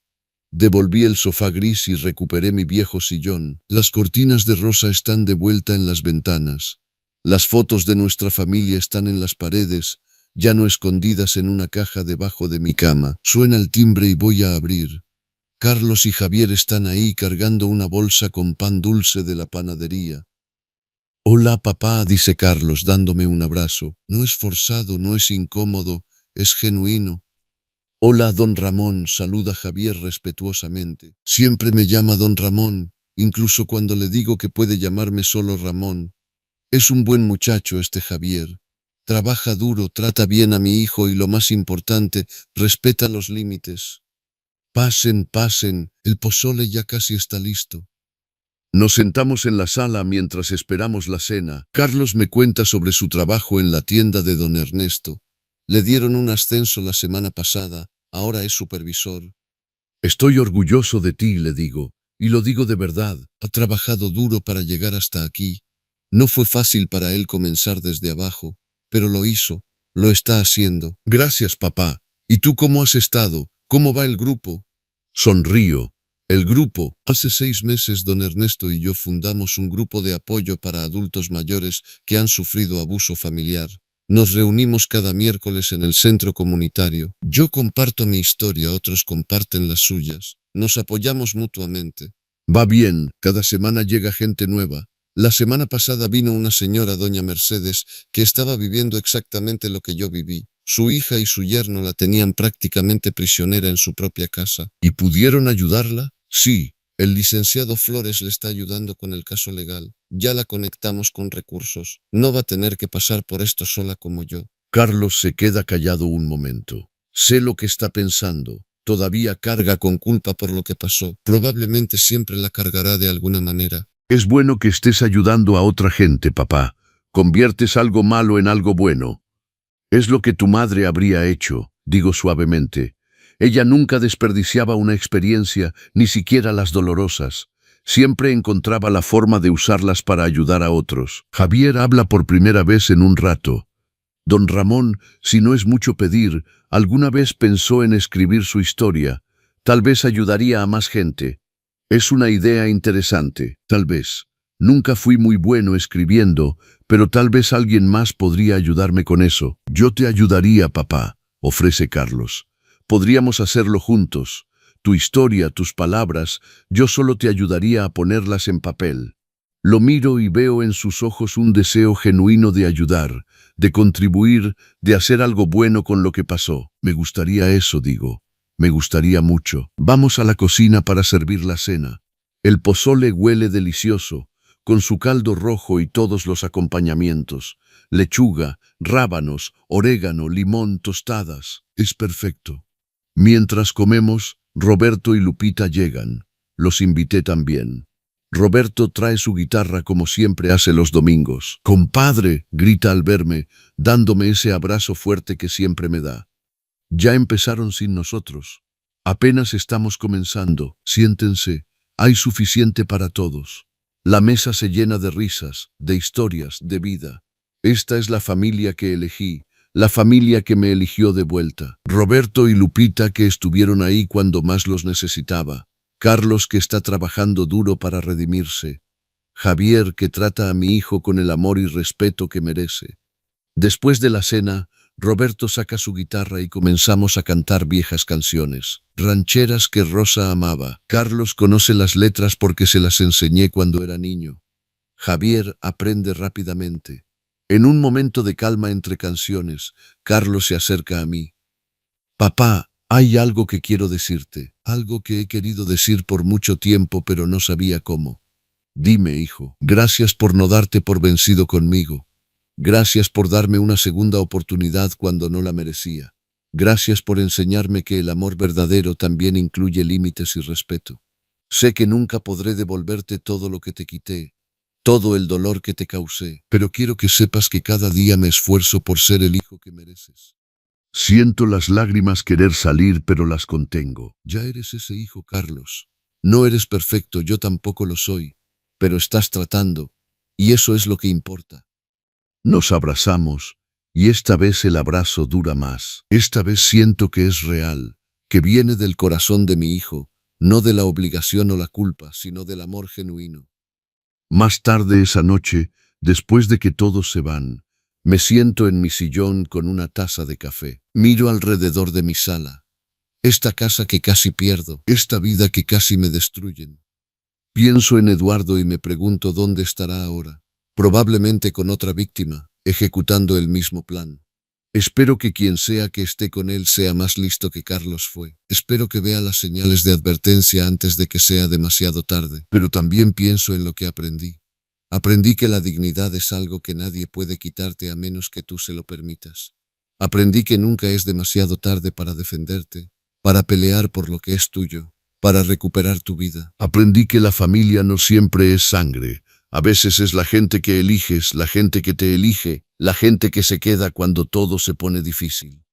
Devolví el sofá gris y recuperé mi viejo sillón. Las cortinas de rosa están de vuelta en las ventanas. Las fotos de nuestra familia están en las paredes, ya no escondidas en una caja debajo de mi cama. Suena el timbre y voy a abrir. Carlos y Javier están ahí cargando una bolsa con pan dulce de la panadería. «Hola, papá», dice Carlos dándome un abrazo. No es forzado, no es incómodo, es genuino. «Hola, don Ramón», saluda Javier respetuosamente. Siempre me llama don Ramón, incluso cuando le digo que puede llamarme solo Ramón. Es un buen muchacho este Javier. Trabaja duro, trata bien a mi hijo y lo más importante, respeta los límites. Pasen, pasen, el pozole ya casi está listo. Nos sentamos en la sala mientras esperamos la cena. Carlos me cuenta sobre su trabajo en la tienda de don Ernesto. Le dieron un ascenso la semana pasada, ahora es supervisor. Estoy orgulloso de ti, le digo, y lo digo de verdad. Ha trabajado duro para llegar hasta aquí. No fue fácil para él comenzar desde abajo, pero lo hizo, lo está haciendo. Gracias, papá. ¿Y tú cómo has estado? ¿Cómo va el grupo? Sonrío. El grupo. Hace 6 meses don Ernesto y yo fundamos un grupo de apoyo para adultos mayores que han sufrido abuso familiar. Nos reunimos cada miércoles en el centro comunitario. Yo comparto mi historia, otros comparten las suyas. Nos apoyamos mutuamente. Va bien. Cada semana llega gente nueva. La semana pasada vino una señora, doña Mercedes, que estaba viviendo exactamente lo que yo viví. Su hija y su yerno la tenían prácticamente prisionera en su propia casa. ¿Y pudieron ayudarla? Sí, el licenciado Flores le está ayudando con el caso legal. Ya la conectamos con recursos. No va a tener que pasar por esto sola como yo. Carlos se queda callado un momento. Sé lo que está pensando. Todavía carga con culpa por lo que pasó. Probablemente siempre la cargará de alguna manera. Es bueno que estés ayudando a otra gente, papá. Conviertes algo malo en algo bueno. Es lo que tu madre habría hecho, digo suavemente. Ella nunca desperdiciaba una experiencia, ni siquiera las dolorosas. Siempre encontraba la forma de usarlas para ayudar a otros. Javier habla por primera vez en un rato. Don Ramón, si no es mucho pedir, alguna vez pensó en escribir su historia. Tal vez ayudaría a más gente. Es una idea interesante, tal vez. Nunca fui muy bueno escribiendo, pero tal vez alguien más podría ayudarme con eso. Yo te ayudaría, papá, ofrece Carlos. Podríamos hacerlo juntos. Tu historia, tus palabras, yo solo te ayudaría a ponerlas en papel. Lo miro y veo en sus ojos un deseo genuino de ayudar, de contribuir, de hacer algo bueno con lo que pasó. Me gustaría eso, digo. Me gustaría mucho. Vamos a la cocina para servir la cena. El pozole huele delicioso, con su caldo rojo y todos los acompañamientos. Lechuga, rábanos, orégano, limón, tostadas. Es perfecto. Mientras comemos, Roberto y Lupita llegan. Los invité también. Roberto trae su guitarra como siempre hace los domingos. «Compadre», grita al verme, dándome ese abrazo fuerte que siempre me da. Ya empezaron sin nosotros. Apenas estamos comenzando. Siéntense. Hay suficiente para todos. La mesa se llena de risas, de historias, de vida. Esta es la familia que elegí, la familia que me eligió de vuelta. Roberto y Lupita que estuvieron ahí cuando más los necesitaba. Carlos que está trabajando duro para redimirse. Javier que trata a mi hijo con el amor y respeto que merece. Después de la cena, Roberto saca su guitarra y comenzamos a cantar viejas canciones, rancheras que Rosa amaba. Carlos conoce las letras porque se las enseñé cuando era niño. Javier aprende rápidamente. En un momento de calma entre canciones, Carlos se acerca a mí. «Papá, hay algo que quiero decirte, algo que he querido decir por mucho tiempo pero no sabía cómo. Dime, hijo, gracias por no darte por vencido conmigo. Gracias por darme una segunda oportunidad cuando no la merecía. Gracias por enseñarme que el amor verdadero también incluye límites y respeto. Sé que nunca podré devolverte todo lo que te quité, todo el dolor que te causé, pero quiero que sepas que cada día me esfuerzo por ser el hijo que mereces. Siento las lágrimas querer salir, pero las contengo. Ya eres ese hijo, Carlos. No eres perfecto, yo tampoco lo soy, pero estás tratando, y eso es lo que importa». Nos abrazamos, y esta vez el abrazo dura más. Esta vez siento que es real, que viene del corazón de mi hijo, no de la obligación o la culpa, sino del amor genuino. Más tarde esa noche, después de que todos se van, me siento en mi sillón con una taza de café. Miro alrededor de mi sala. Esta casa que casi pierdo, esta vida que casi me destruyen. Pienso en Eduardo y me pregunto dónde estará ahora. Probablemente con otra víctima, ejecutando el mismo plan. Espero que quien sea que esté con él sea más listo que Carlos fue. Espero que vea las señales de advertencia antes de que sea demasiado tarde. Pero también pienso en lo que aprendí. Aprendí que la dignidad es algo que nadie puede quitarte a menos que tú se lo permitas. Aprendí que nunca es demasiado tarde para defenderte, para pelear por lo que es tuyo, para recuperar tu vida. Aprendí que la familia no siempre es sangre. A veces es la gente que eliges, la gente que te elige, la gente que se queda cuando todo se pone difícil.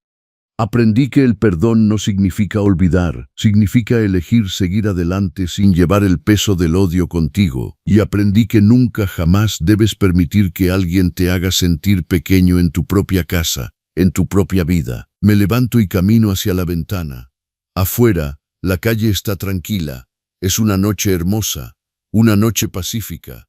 Aprendí que el perdón no significa olvidar, significa elegir seguir adelante sin llevar el peso del odio contigo. Y aprendí que nunca jamás debes permitir que alguien te haga sentir pequeño en tu propia casa, en tu propia vida. Me levanto y camino hacia la ventana. Afuera, la calle está tranquila. Es una noche hermosa, una noche pacífica.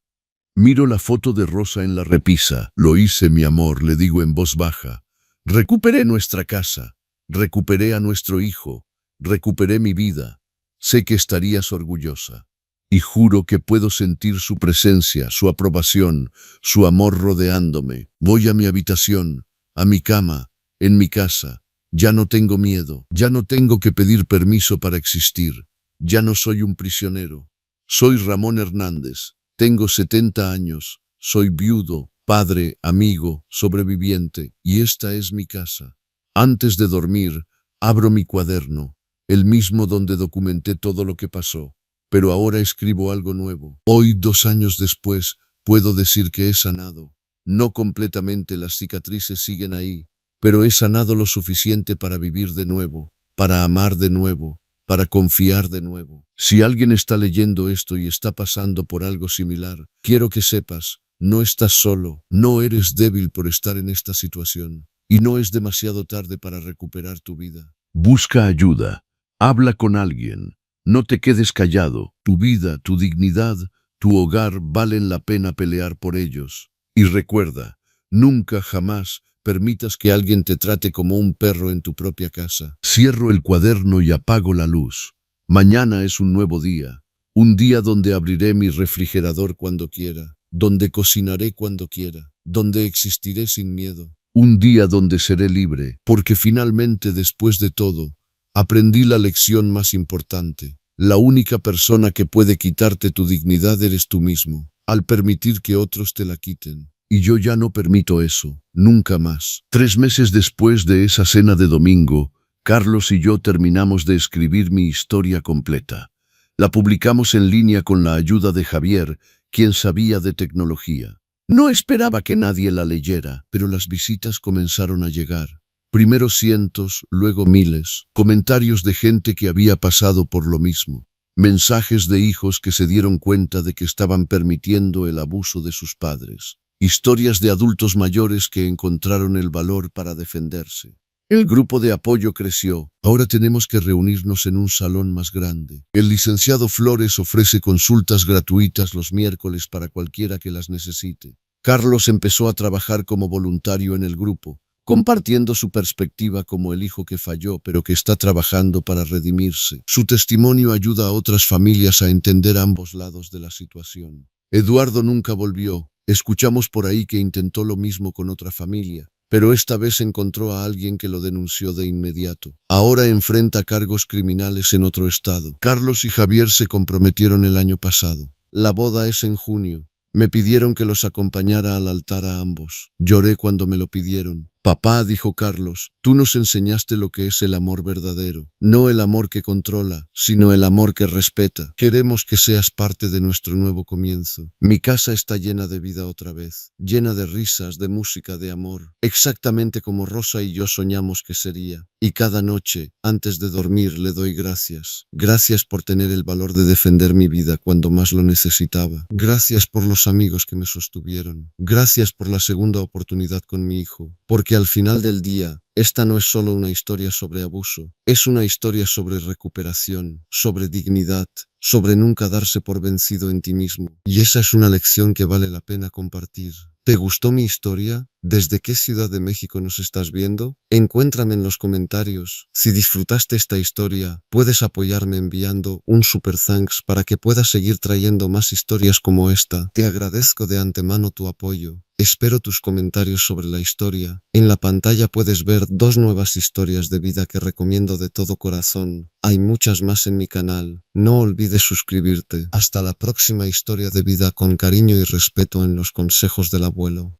Miro la foto de Rosa en la repisa. Lo hice, mi amor, le digo en voz baja. Recuperé nuestra casa. Recuperé a nuestro hijo, recuperé mi vida. Sé que estarías orgullosa. Y juro que puedo sentir su presencia, su aprobación, su amor rodeándome. Voy a mi habitación, a mi cama, en mi casa. Ya no tengo miedo, ya no tengo que pedir permiso para existir. Ya no soy un prisionero. Soy Ramón Hernández, tengo 70 años, soy viudo, padre, amigo, sobreviviente, y esta es mi casa. Antes de dormir, abro mi cuaderno, el mismo donde documenté todo lo que pasó, pero ahora escribo algo nuevo. Hoy, 2 años después, puedo decir que he sanado. No completamente, las cicatrices siguen ahí, pero he sanado lo suficiente para vivir de nuevo, para amar de nuevo, para confiar de nuevo. Si alguien está leyendo esto y está pasando por algo similar, quiero que sepas, no estás solo, no eres débil por estar en esta situación. Y no es demasiado tarde para recuperar tu vida. Busca ayuda. Habla con alguien. No te quedes callado. Tu vida, tu dignidad, tu hogar valen la pena pelear por ellos. Y recuerda, nunca jamás permitas que alguien te trate como un perro en tu propia casa. Cierro el cuaderno y apago la luz. Mañana es un nuevo día. Un día donde abriré mi refrigerador cuando quiera. Donde cocinaré cuando quiera. Donde existiré sin miedo. Un día donde seré libre, porque finalmente, después de todo, aprendí la lección más importante. La única persona que puede quitarte tu dignidad eres tú mismo, al permitir que otros te la quiten. Y yo ya no permito eso, nunca más. 3 meses después de esa cena de domingo, Carlos y yo terminamos de escribir mi historia completa. La publicamos en línea con la ayuda de Javier, quien sabía de tecnología. No esperaba que nadie la leyera, pero las visitas comenzaron a llegar. Primero cientos, luego miles. Comentarios de gente que había pasado por lo mismo. Mensajes de hijos que se dieron cuenta de que estaban permitiendo el abuso de sus padres. Historias de adultos mayores que encontraron el valor para defenderse. El grupo de apoyo creció. Ahora tenemos que reunirnos en un salón más grande. El licenciado Flores ofrece consultas gratuitas los miércoles para cualquiera que las necesite. Carlos empezó a trabajar como voluntario en el grupo, compartiendo su perspectiva como el hijo que falló pero que está trabajando para redimirse. Su testimonio ayuda a otras familias a entender ambos lados de la situación. Eduardo nunca volvió. Escuchamos por ahí que intentó lo mismo con otra familia, pero esta vez encontró a alguien que lo denunció de inmediato. Ahora enfrenta cargos criminales en otro estado. Carlos y Javier se comprometieron el año pasado. La boda es en junio. Me pidieron que los acompañara al altar a ambos. Lloré cuando me lo pidieron. Papá, dijo Carlos, tú nos enseñaste lo que es el amor verdadero. No el amor que controla, sino el amor que respeta. Queremos que seas parte de nuestro nuevo comienzo. Mi casa está llena de vida otra vez, llena de risas, de música, de amor, exactamente como Rosa y yo soñamos que sería. Y cada noche, antes de dormir, le doy gracias. Gracias por tener el valor de defender mi vida cuando más lo necesitaba. Gracias por los amigos que me sostuvieron. Gracias por la segunda oportunidad con mi hijo. Porque al final del día, esta no es solo una historia sobre abuso, es una historia sobre recuperación, sobre dignidad, sobre nunca darse por vencido en ti mismo. Y esa es una lección que vale la pena compartir. ¿Te gustó mi historia? ¿Desde qué ciudad de México nos estás viendo? Encuéntrame en los comentarios. Si disfrutaste esta historia, puedes apoyarme enviando un super thanks para que pueda seguir trayendo más historias como esta. Te agradezco de antemano tu apoyo. Espero tus comentarios sobre la historia. En la pantalla puedes ver 2 nuevas historias de vida que recomiendo de todo corazón. Hay muchas más en mi canal. No olvides suscribirte. Hasta la próxima historia de vida con cariño y respeto en los consejos del abuelo.